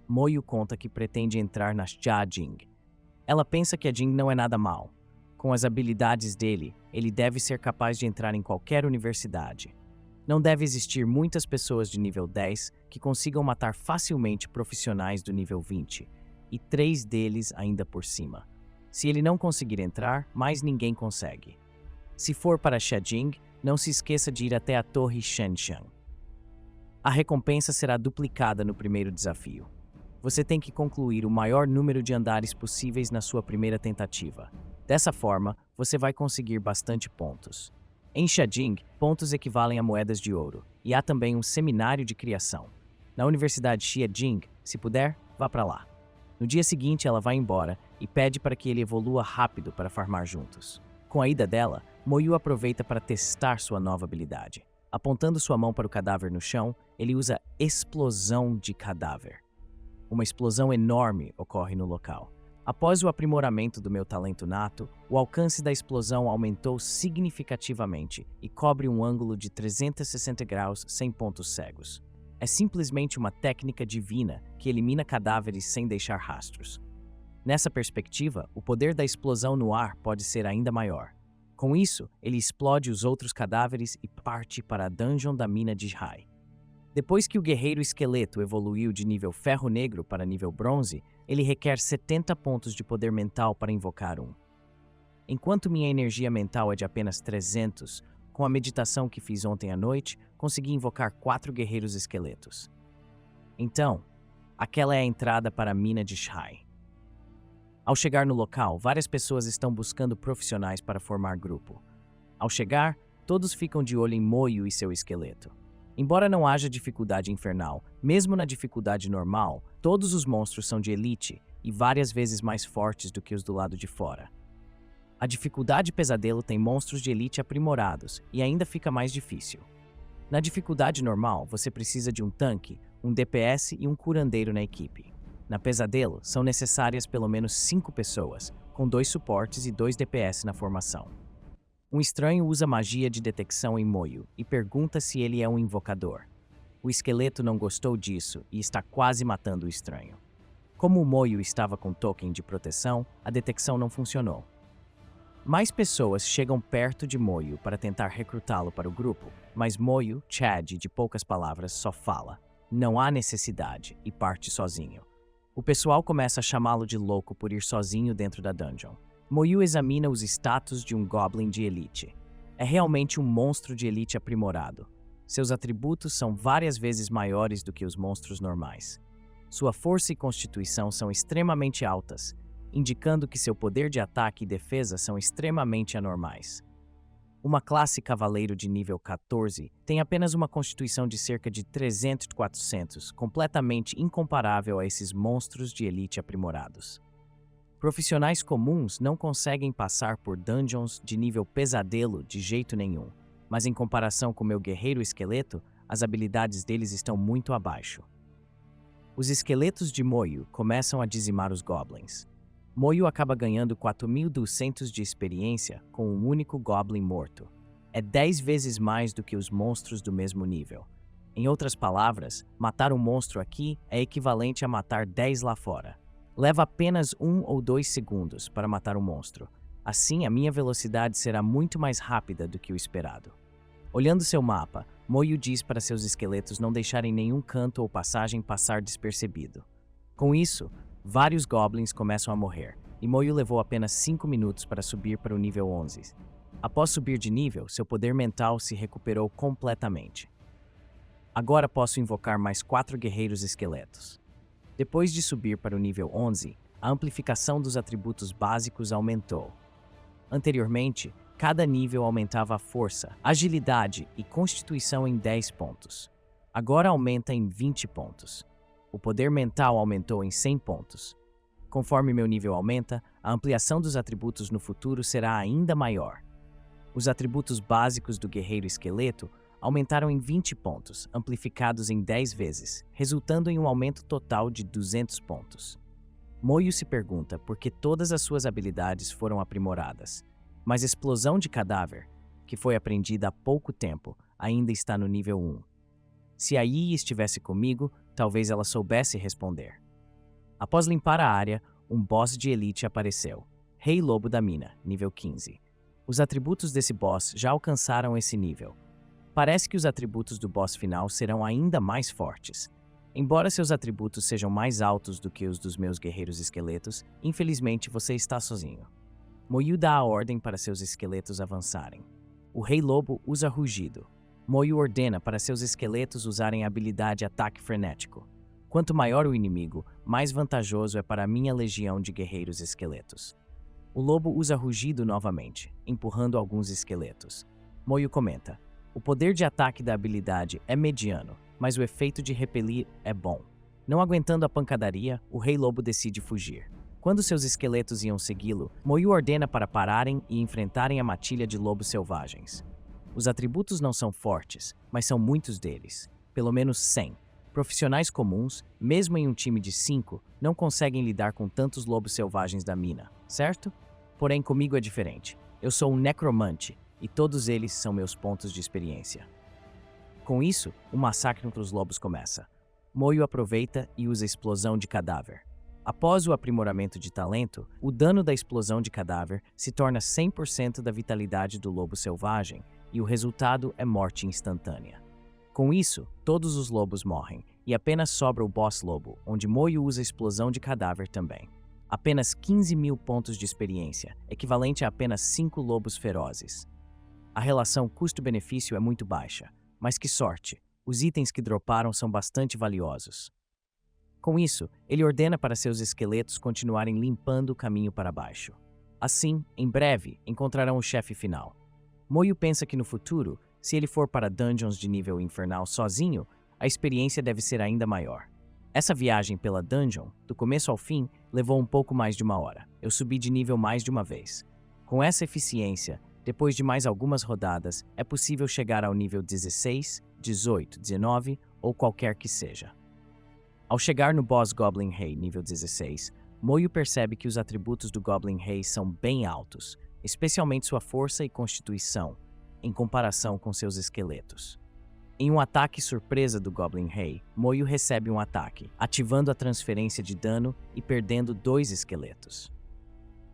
Moyo conta que pretende entrar na Jiajing. Ela pensa que a Jing não é nada mal. Com as habilidades dele, ele deve ser capaz de entrar em qualquer universidade. Não deve existir muitas pessoas de nível 10 que consigam matar facilmente profissionais do nível 20, e 3 deles ainda por cima. Se ele não conseguir entrar, mais ninguém consegue. Se for para Jiajing, não se esqueça de ir até a Torre Shenshan. A recompensa será duplicada no primeiro desafio. Você tem que concluir o maior número de andares possíveis na sua primeira tentativa. Dessa forma, você vai conseguir bastante pontos. Em Jiajing, pontos equivalem a moedas de ouro, e há também um seminário de criação. Na Universidade Jiajing, se puder, vá para lá. No dia seguinte, ela vai embora e pede para que ele evolua rápido para farmar juntos. Com a ida dela, Moyo aproveita para testar sua nova habilidade. Apontando sua mão para o cadáver no chão, ele usa Explosão de Cadáver. Uma explosão enorme ocorre no local. Após o aprimoramento do meu talento nato, o alcance da explosão aumentou significativamente e cobre um ângulo de 360 graus sem pontos cegos. É simplesmente uma técnica divina que elimina cadáveres sem deixar rastros. Nessa perspectiva, o poder da explosão no ar pode ser ainda maior. Com isso, ele explode os outros cadáveres e parte para a dungeon da mina de Hai. Depois que o guerreiro esqueleto evoluiu de nível ferro negro para nível bronze, ele requer 70 pontos de poder mental para invocar um. Enquanto minha energia mental é de apenas 300, com a meditação que fiz ontem à noite, consegui invocar 4 guerreiros esqueletos. Então, Aquela é a entrada para a mina de Shai. Ao chegar no local, várias pessoas estão buscando profissionais para formar grupo. Ao chegar, todos ficam de olho em Moyo e seu esqueleto. Embora não haja dificuldade infernal, mesmo na dificuldade normal, todos os monstros são de elite e várias vezes mais fortes do que os do lado de fora. A dificuldade pesadelo tem monstros de elite aprimorados e ainda fica mais difícil. Na dificuldade normal, você precisa de um tanque, um DPS e um curandeiro na equipe. Na pesadelo, são necessárias pelo menos 5 pessoas, com 2 suportes e 2 DPS na formação. Um estranho usa magia de detecção em Moyo e pergunta se ele é um invocador. O esqueleto não gostou disso e está quase matando o estranho. Como o Moyo estava com token de proteção, a detecção não funcionou. Mais pessoas chegam perto de Moyo para tentar recrutá-lo para o grupo, mas Moyo, Chad, de poucas palavras, só fala. Não há necessidade e parte sozinho. O pessoal começa a chamá-lo de louco por ir sozinho dentro da dungeon. Moyo examina os status de um Goblin de elite. É realmente um monstro de elite aprimorado. Seus atributos são várias vezes maiores do que os monstros normais. Sua força e constituição são extremamente altas, indicando que seu poder de ataque e defesa são extremamente anormais. Uma classe cavaleiro de nível 14 tem apenas uma constituição de cerca de 300-400, completamente incomparável a esses monstros de elite aprimorados. Profissionais comuns não conseguem passar por dungeons de nível pesadelo de jeito nenhum, mas em comparação com meu guerreiro esqueleto, as habilidades deles estão muito abaixo. Os esqueletos de Moyo começam a dizimar os goblins. Moyo acaba ganhando 4.200 de experiência com um único Goblin morto. É 10 vezes mais do que os monstros do mesmo nível. Em outras palavras, matar um monstro aqui é equivalente a matar 10 lá fora. Leva apenas 1 ou 2 segundos para matar um monstro. Assim, a minha velocidade será muito mais rápida do que o esperado. Olhando seu mapa, Moyo diz para seus esqueletos não deixarem nenhum canto ou passagem passar despercebido. Com isso, vários goblins começam a morrer, e Moyo levou apenas 5 minutos para subir para o nível 11. Após subir de nível, seu poder mental se recuperou completamente. Agora posso invocar mais 4 guerreiros esqueletos. Depois de subir para o nível 11, a amplificação dos atributos básicos aumentou. Anteriormente, cada nível aumentava a força, agilidade e constituição em 10 pontos. Agora aumenta em 20 pontos. O poder mental aumentou em 100 pontos. Conforme meu nível aumenta, a ampliação dos atributos no futuro será ainda maior. Os atributos básicos do guerreiro esqueleto aumentaram em 20 pontos, amplificados em 10 vezes, resultando em um aumento total de 200 pontos. Moyo se pergunta por que todas as suas habilidades foram aprimoradas, mas Explosão de Cadáver, que foi aprendida há pouco tempo, ainda está no nível 1. Se a Yi estivesse comigo, talvez ela soubesse responder. Após limpar a área, um boss de elite apareceu, Rei Lobo da Mina, nível 15. Os atributos desse boss já alcançaram esse nível. Parece que os atributos do boss final serão ainda mais fortes. Embora seus atributos sejam mais altos do que os dos meus guerreiros esqueletos, infelizmente você está sozinho. Moyo dá a ordem para seus esqueletos avançarem. O Rei Lobo usa rugido. Moyo ordena para seus esqueletos usarem a habilidade Ataque Frenético. Quanto maior o inimigo, mais vantajoso é para a minha legião de guerreiros esqueletos. O lobo usa rugido novamente, empurrando alguns esqueletos. Moyo comenta: o poder de ataque da habilidade é mediano, mas o efeito de repelir é bom. Não aguentando a pancadaria, o Rei Lobo decide fugir. Quando seus esqueletos iam segui-lo, Moyo ordena para pararem e enfrentarem a matilha de lobos selvagens. Os atributos não são fortes, mas são muitos deles, pelo menos 100. Profissionais comuns, mesmo em um time de 5, não conseguem lidar com tantos lobos selvagens da mina, certo? Porém, comigo é diferente. Eu sou um necromante, e todos eles são meus pontos de experiência. Com isso, o massacre contra os lobos começa. Moyo aproveita e usa Explosão de Cadáver. Após o aprimoramento de talento, o dano da Explosão de Cadáver se torna 100% da vitalidade do lobo selvagem, e o resultado é morte instantânea. Com isso, todos os lobos morrem, e apenas sobra o boss lobo, onde Moyo usa Explosão de Cadáver também. Apenas 15.000 pontos de experiência, equivalente a apenas 5 lobos ferozes. A relação custo-benefício é muito baixa, mas que sorte, os itens que droparam são bastante valiosos. Com isso, ele ordena para seus esqueletos continuarem limpando o caminho para baixo. Assim, em breve, encontrarão o chefe final. Moyu pensa que no futuro, se ele for para dungeons de nível infernal sozinho, a experiência deve ser ainda maior. Essa viagem pela dungeon, do começo ao fim, levou um pouco mais de 1 hora. Eu subi de nível mais de uma vez. Com essa eficiência, depois de mais algumas rodadas, é possível chegar ao nível 16, 18, 19 ou qualquer que seja. Ao chegar no boss Goblin Rei nível 16, Moyu percebe que os atributos do Goblin Rei são bem altos, especialmente sua força e constituição, em comparação com seus esqueletos. Em um ataque surpresa do Goblin Rei, Moyu recebe um ataque, ativando a transferência de dano e perdendo 2 esqueletos.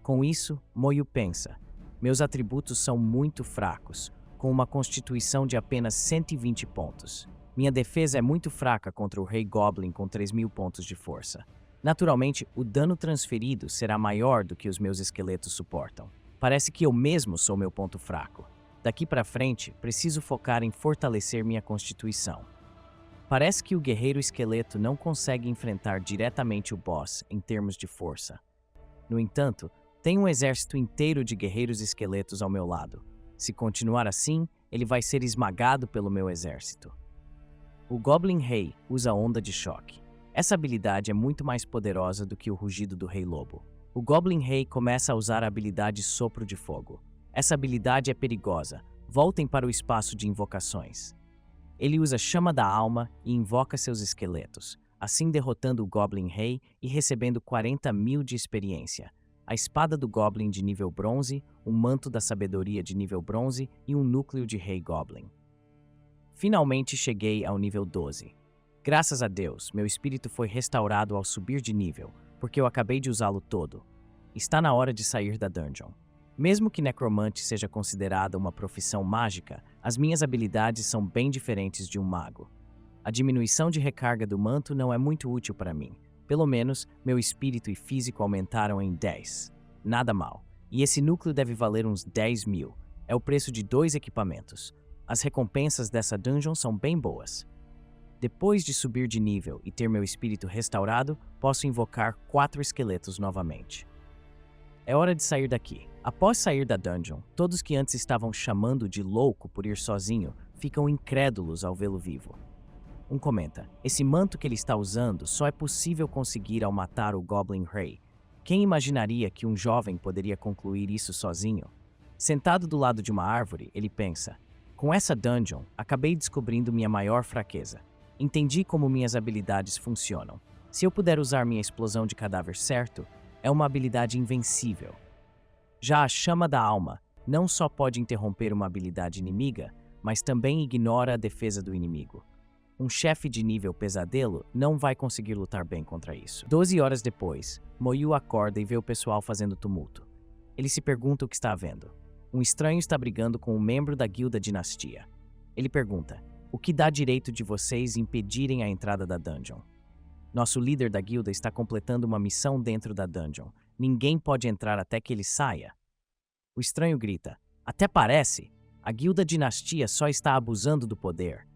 Com isso, Moyu pensa: meus atributos são muito fracos, com uma constituição de apenas 120 pontos. Minha defesa é muito fraca contra o Rei Goblin com 3.000 pontos de força. Naturalmente, o dano transferido será maior do que os meus esqueletos suportam. Parece que eu mesmo sou meu ponto fraco. Daqui para frente, preciso focar em fortalecer minha constituição. Parece que o guerreiro esqueleto não consegue enfrentar diretamente o boss em termos de força. No entanto, tenho um exército inteiro de guerreiros esqueletos ao meu lado. Se continuar assim, ele vai ser esmagado pelo meu exército. O Goblin Rei usa Onda de Choque. Essa habilidade é muito mais poderosa do que o rugido do Rei Lobo. O Goblin Rei começa a usar a habilidade Sopro de Fogo. Essa habilidade é perigosa. Voltem para o espaço de invocações. Ele usa Chama da Alma e invoca seus esqueletos, assim derrotando o Goblin Rei e recebendo 40.000 de experiência. A espada do Goblin de nível bronze, um manto da sabedoria de nível bronze e um núcleo de Rei Goblin. Finalmente cheguei ao nível 12. Graças a Deus, meu espírito foi restaurado ao subir de nível, porque eu acabei de usá-lo todo. Está na hora de sair da dungeon. Mesmo que necromante seja considerada uma profissão mágica, as minhas habilidades são bem diferentes de um mago. A diminuição de recarga do manto não é muito útil para mim. Pelo menos, meu espírito e físico aumentaram em 10. Nada mal. E esse núcleo deve valer uns 10.000. É o preço de 2 equipamentos. As recompensas dessa dungeon são bem boas. Depois de subir de nível e ter meu espírito restaurado, posso invocar 4 esqueletos novamente. É hora de sair daqui. Após sair da dungeon, todos que antes estavam chamando de louco por ir sozinho ficam incrédulos ao vê-lo vivo. Um comenta: esse manto que ele está usando só é possível conseguir ao matar o Goblin Rei. Quem imaginaria que um jovem poderia concluir isso sozinho? Sentado do lado de uma árvore, ele pensa: com essa dungeon, acabei descobrindo minha maior fraqueza. Entendi como minhas habilidades funcionam. Se eu puder usar minha explosão de cadáver certo, é uma habilidade invencível. Já a Chama da Alma não só pode interromper uma habilidade inimiga, mas também ignora a defesa do inimigo. Um chefe de nível pesadelo não vai conseguir lutar bem contra isso. 12 horas depois, Moyu acorda e vê o pessoal fazendo tumulto. Ele se pergunta o que está havendo. Um estranho está brigando com um membro da guilda Dinastia. Ele pergunta: o que dá direito de vocês impedirem a entrada da dungeon? Nosso líder da guilda está completando uma missão dentro da dungeon. Ninguém pode entrar até que ele saia. O estranho grita: até parece! A guilda Dinastia só está abusando do poder.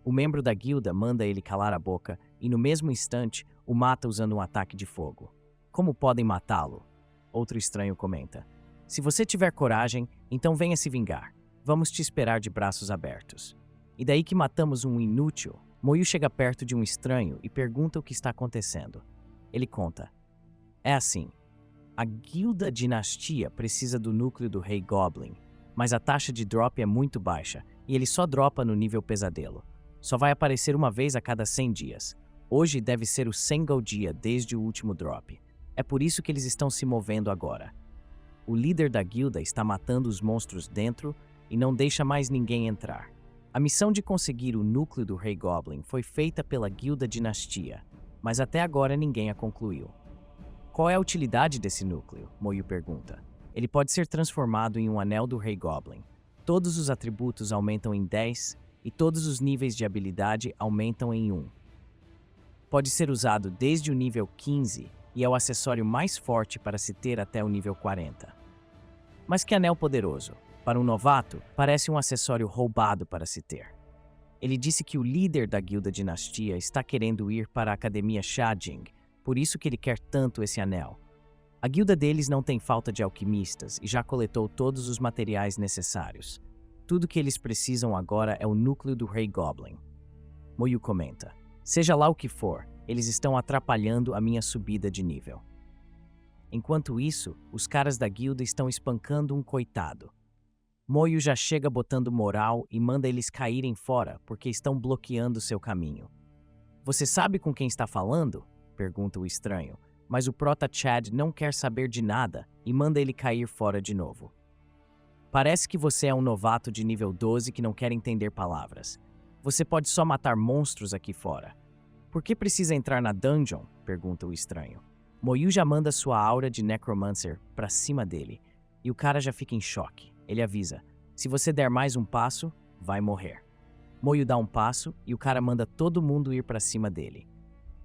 O membro da guilda manda ele calar a boca e, no mesmo instante, o mata usando um ataque de fogo. Como podem matá-lo? Outro estranho comenta: se você tiver coragem, então venha se vingar. Vamos te esperar de braços abertos. E daí que matamos um inútil. Moyu chega perto de um estranho e pergunta o que está acontecendo. Ele conta: é assim. A guilda Dinastia precisa do núcleo do Rei Goblin, mas a taxa de drop é muito baixa e ele só dropa no nível pesadelo. Só vai aparecer uma vez a cada 100 dias. Hoje deve ser o 100º dia desde o último drop. É por isso que eles estão se movendo agora. O líder da guilda está matando os monstros dentro e não deixa mais ninguém entrar. A missão de conseguir o núcleo do Rei Goblin foi feita pela guilda Dinastia, mas até agora ninguém a concluiu. Qual é a utilidade desse núcleo? Moyu pergunta. Ele pode ser transformado em um anel do Rei Goblin. Todos os atributos aumentam em 10 e todos os níveis de habilidade aumentam em 1. Pode ser usado desde o nível 15 e é o acessório mais forte para se ter até o nível 40. Mas que anel poderoso! Para um novato, parece um acessório roubado para se ter. Ele disse que o líder da guilda dinastia está querendo ir para a Academia Shading, por isso que ele quer tanto esse anel. A guilda deles não tem falta de alquimistas e já coletou todos os materiais necessários. Tudo que eles precisam agora é o núcleo do Rei Goblin. Moyu comenta: seja lá o que for, eles estão atrapalhando a minha subida de nível. Enquanto isso, os caras da guilda estão espancando um coitado. Moyu já chega botando moral e manda eles caírem fora porque estão bloqueando seu caminho. Você sabe com quem está falando? Pergunta o estranho, mas o prota Chad não quer saber de nada e manda ele cair fora de novo. Parece que você é um novato de nível 12 que não quer entender palavras. Você pode só matar monstros aqui fora. Por que precisa entrar na dungeon? Pergunta o estranho. Moyu já manda sua aura de Necromancer pra cima dele, e o cara já fica em choque. Ele avisa: se você der mais um passo, vai morrer. Moyu dá um passo e o cara manda todo mundo ir pra cima dele.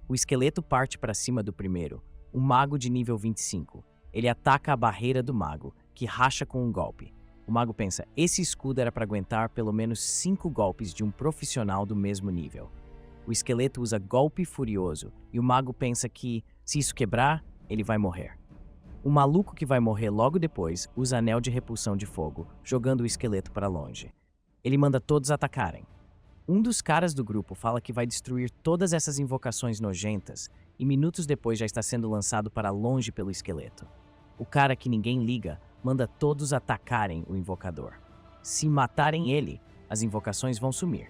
O esqueleto parte pra cima do primeiro, um mago de nível 25. Ele ataca a barreira do mago, que racha com um golpe. O mago pensa: esse escudo era para aguentar pelo menos 5 golpes de um profissional do mesmo nível. O esqueleto usa golpe furioso e o mago pensa que, se isso quebrar, ele vai morrer. O maluco que vai morrer logo depois usa anel de repulsão de fogo, jogando o esqueleto para longe. Ele manda todos atacarem. Um dos caras do grupo fala que vai destruir todas essas invocações nojentas e minutos depois já está sendo lançado para longe pelo esqueleto. O cara que ninguém liga manda todos atacarem o invocador. Se matarem ele, as invocações vão sumir.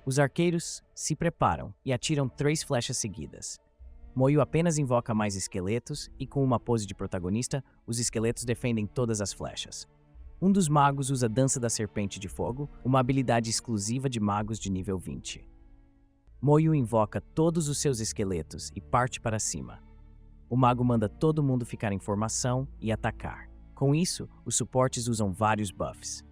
Os arqueiros se preparam e atiram 3 flechas seguidas. Moyu apenas invoca mais esqueletos e, com uma pose de protagonista, os esqueletos defendem todas as flechas. Um dos magos usa Dança da Serpente de Fogo, uma habilidade exclusiva de magos de nível 20. Moyu invoca todos os seus esqueletos e parte para cima. O mago manda todo mundo ficar em formação e atacar. Com isso, os suportes usam vários buffs.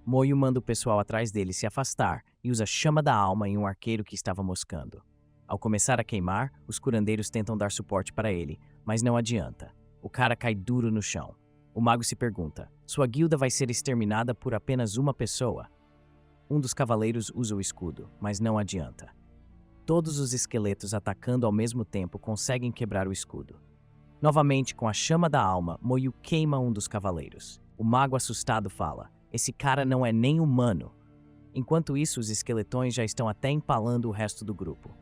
Moyu manda o pessoal atrás dele se afastar e usa Chama da Alma em um arqueiro que estava moscando. Ao começar a queimar, os curandeiros tentam dar suporte para ele, mas não adianta. O cara cai duro no chão. O mago se pergunta: sua guilda vai ser exterminada por apenas uma pessoa? Um dos cavaleiros usa o escudo, mas não adianta. Todos os esqueletos atacando ao mesmo tempo conseguem quebrar o escudo. Novamente, com a Chama da Alma, Moyu queima um dos cavaleiros. O mago assustado fala: esse cara não é nem humano. Enquanto isso, os esqueletões já estão até empalando o resto do grupo.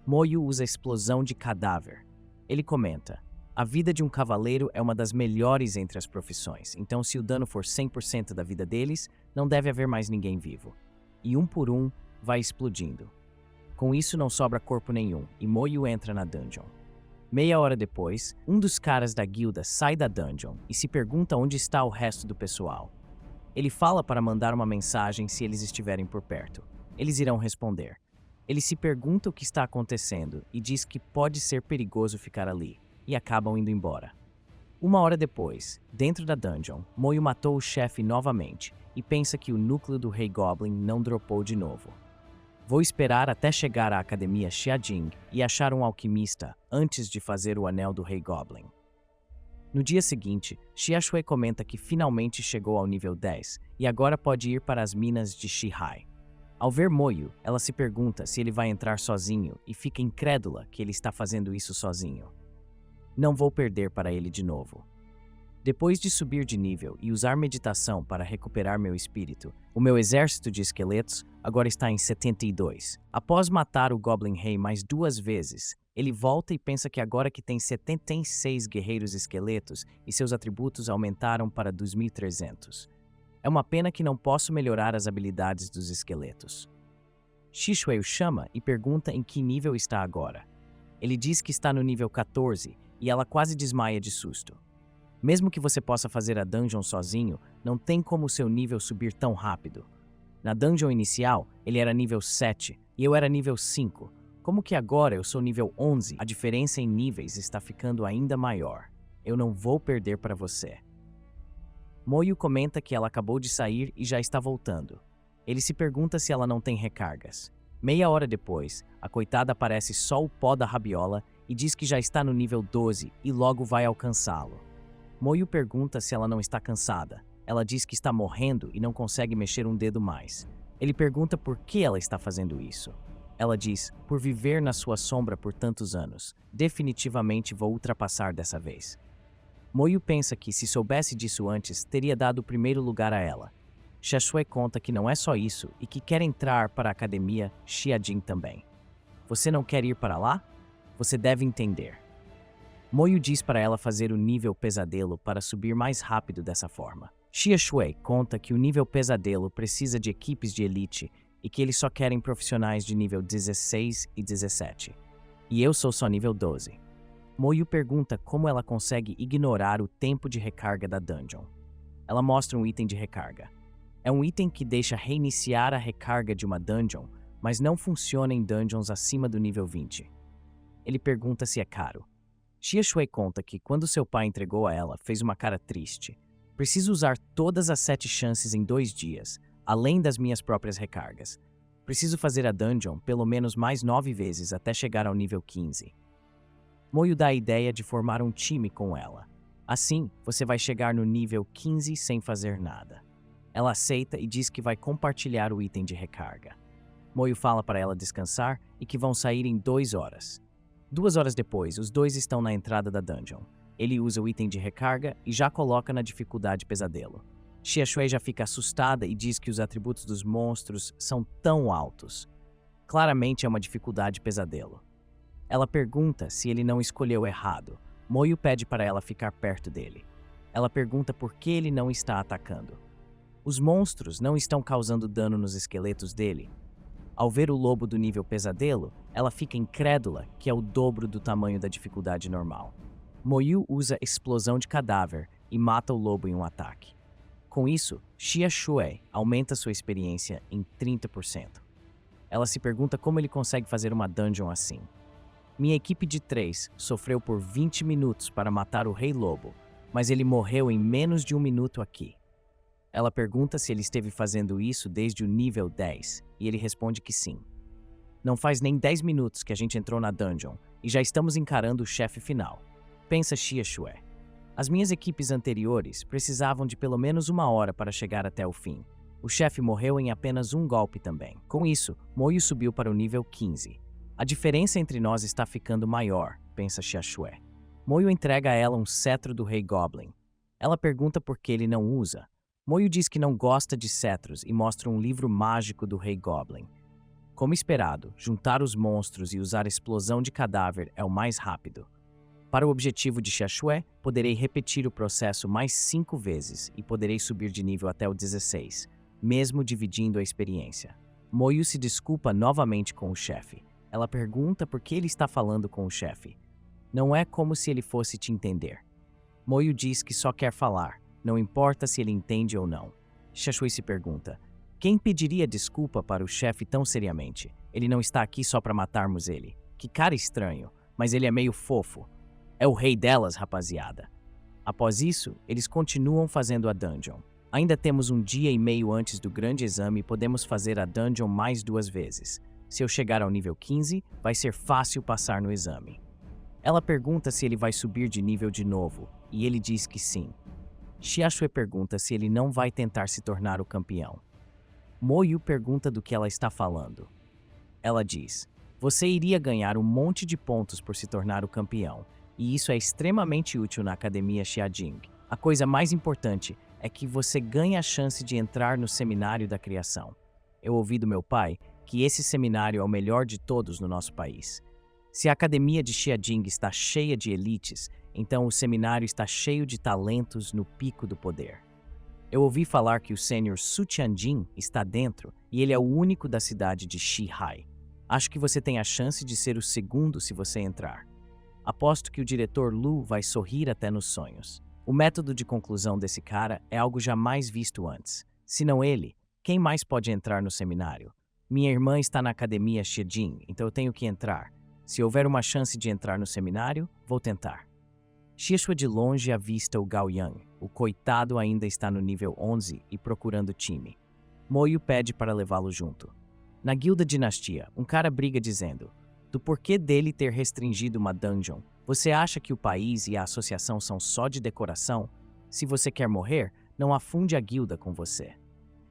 Moyu usa explosão de cadáver. Ele comenta: a vida de um cavaleiro é uma das melhores entre as profissões, então se o dano for 100% da vida deles, não deve haver mais ninguém vivo. E um por um, vai explodindo. Com isso não sobra corpo nenhum, e Moyu entra na dungeon. Meia hora depois, um dos caras da guilda sai da dungeon e se pergunta onde está o resto do pessoal. Ele fala para mandar uma mensagem se eles estiverem por perto. Eles irão responder. Ele se pergunta o que está acontecendo e diz que pode ser perigoso ficar ali, e acabam indo embora. Uma hora depois, dentro da dungeon, Moyu matou o chefe novamente e pensa que o núcleo do Rei Goblin não dropou de novo. Vou esperar até chegar à Academia Xiajing e achar um alquimista antes de fazer o anel do Rei Goblin. No dia seguinte, Xia Shui comenta que finalmente chegou ao nível 10 e agora pode ir para as minas de Shihai. Ao ver Moyu, ela se pergunta se ele vai entrar sozinho e fica incrédula que ele está fazendo isso sozinho. Não vou perder para ele de novo. Depois de subir de nível e usar meditação para recuperar meu espírito, o meu exército de esqueletos agora está em 72. Após matar o Goblin Rei mais 2 vezes, ele volta e pensa que agora que tem 76 guerreiros esqueletos e seus atributos aumentaram para 2.300. É uma pena que não posso melhorar as habilidades dos esqueletos. Shishui o chama e pergunta em que nível está agora. Ele diz que está no nível 14 e ela quase desmaia de susto. Mesmo que você possa fazer a dungeon sozinho, não tem como seu nível subir tão rápido. Na dungeon inicial, ele era nível 7 e eu era nível 5. Como que agora eu sou nível 11? A diferença em níveis está ficando ainda maior. Eu não vou perder para você. Moyu comenta que ela acabou de sair e já está voltando. Ele se pergunta se ela não tem recargas. Meia hora depois, a coitada aparece só o pó da rabiola e diz que já está no nível 12 e logo vai alcançá-lo. Moyu pergunta se ela não está cansada. Ela diz que está morrendo e não consegue mexer um dedo mais. Ele pergunta por que ela está fazendo isso. Ela diz, por viver na sua sombra por tantos anos. Definitivamente vou ultrapassar dessa vez. Moyu pensa que, se soubesse disso antes, teria dado o primeiro lugar a ela. Xiaxue conta que não é só isso e que quer entrar para a academia Xiajin também. Você não quer ir para lá? Você deve entender. Moyu diz para ela fazer o nível pesadelo para subir mais rápido dessa forma. Xiaxue conta que o nível pesadelo precisa de equipes de elite e que eles só querem profissionais de nível 16 e 17. E eu sou só nível 12. Moyu pergunta como ela consegue ignorar o tempo de recarga da dungeon. Ela mostra um item de recarga. É um item que deixa reiniciar a recarga de uma dungeon, mas não funciona em dungeons acima do nível 20. Ele pergunta se é caro. Xiaxue conta que, quando seu pai entregou a ela, fez uma cara triste. Preciso usar todas as 7 chances em 2 dias, além das minhas próprias recargas. Preciso fazer a dungeon pelo menos mais 9 vezes até chegar ao nível 15. Moyu dá a ideia de formar um time com ela. Assim, você vai chegar no nível 15 sem fazer nada. Ela aceita e diz que vai compartilhar o item de recarga. Moyu fala para ela descansar e que vão sair em 2 horas. 2 horas depois, os dois estão na entrada da dungeon. Ele usa o item de recarga e já coloca na dificuldade pesadelo. Xiaxue já fica assustada e diz que os atributos dos monstros são tão altos. Claramente é uma dificuldade pesadelo. Ela pergunta se ele não escolheu errado. Moyu pede para ela ficar perto dele. Ela pergunta por que ele não está atacando. Os monstros não estão causando dano nos esqueletos dele. Ao ver o lobo do nível pesadelo, ela fica incrédula que é o dobro do tamanho da dificuldade normal. Moyu usa explosão de cadáver e mata o lobo em um ataque. Com isso, Xiaxue aumenta sua experiência em 30%. Ela se pergunta como ele consegue fazer uma dungeon assim. Minha equipe de 3 sofreu por 20 minutos para matar o Rei Lobo, mas ele morreu em menos de 1 minuto aqui. Ela pergunta se ele esteve fazendo isso desde o nível 10, e ele responde que sim. Não faz nem 10 minutos que a gente entrou na dungeon, e já estamos encarando o chefe final. Pensa Xiaxue. As minhas equipes anteriores precisavam de pelo menos 1 hora para chegar até o fim. O chefe morreu em apenas 1 golpe também. Com isso, Moyu subiu para o nível 15. A diferença entre nós está ficando maior, pensa Xiaxue. Moyu entrega a ela um cetro do Rei Goblin. Ela pergunta por que ele não usa. Moyu diz que não gosta de cetros e mostra um livro mágico do Rei Goblin. Como esperado, juntar os monstros e usar explosão de cadáver é o mais rápido. Para o objetivo de Xiaxue, poderei repetir o processo mais 5 vezes e poderei subir de nível até o 16, mesmo dividindo a experiência. Moyu se desculpa novamente com o chefe. Ela pergunta por que ele está falando com o chefe. Não é como se ele fosse te entender. Moyu diz que só quer falar, não importa se ele entende ou não. Xiaxue se pergunta, quem pediria desculpa para o chefe tão seriamente? Ele não está aqui só para matarmos ele. Que cara estranho, mas ele é meio fofo. É o rei delas, rapaziada. Após isso, eles continuam fazendo a dungeon. Ainda temos 1 dia e meio antes do grande exame e podemos fazer a dungeon mais 2 vezes. Se eu chegar ao nível 15, vai ser fácil passar no exame. Ela pergunta se ele vai subir de nível de novo, e ele diz que sim. Xiaxue pergunta se ele não vai tentar se tornar o campeão. Moyu pergunta do que ela está falando. Ela diz, você iria ganhar um monte de pontos por se tornar o campeão, e isso é extremamente útil na Academia Xiajing. A coisa mais importante é que você ganha a chance de entrar no Seminário da Criação. Eu ouvi do meu pai que esse seminário é o melhor de todos no nosso país. Se a Academia de Xiajing está cheia de elites, então o seminário está cheio de talentos no pico do poder. Eu ouvi falar que o Sênior Su Tianjin está dentro e ele é o único da cidade de Shihai. Acho que você tem a chance de ser o segundo se você entrar. Aposto que o diretor Lu vai sorrir até nos sonhos. O método de conclusão desse cara é algo jamais visto antes. Se não ele, quem mais pode entrar no seminário? Minha irmã está na Academia Xiajing, então eu tenho que entrar. Se houver uma chance de entrar no seminário, vou tentar. Xiaxue de longe avista o Gao Yang. O coitado ainda está no nível 11 e procurando time. Moyu pede para levá-lo junto. Na Guilda Dinastia, um cara briga dizendo, do porquê dele ter restringido uma dungeon, você acha que o país e a associação são só de decoração? Se você quer morrer, não afunde a guilda com você.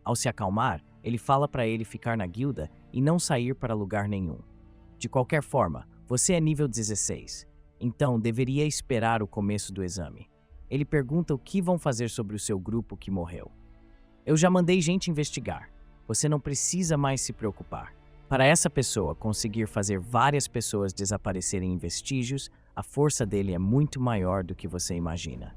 Ao se acalmar, ele fala para ele ficar na guilda e não sair para lugar nenhum. De qualquer forma, você é nível 16, então deveria esperar o começo do exame. Ele pergunta o que vão fazer sobre o seu grupo que morreu. Eu já mandei gente investigar. Você não precisa mais se preocupar. Para essa pessoa conseguir fazer várias pessoas desaparecerem em vestígios, a força dele é muito maior do que você imagina.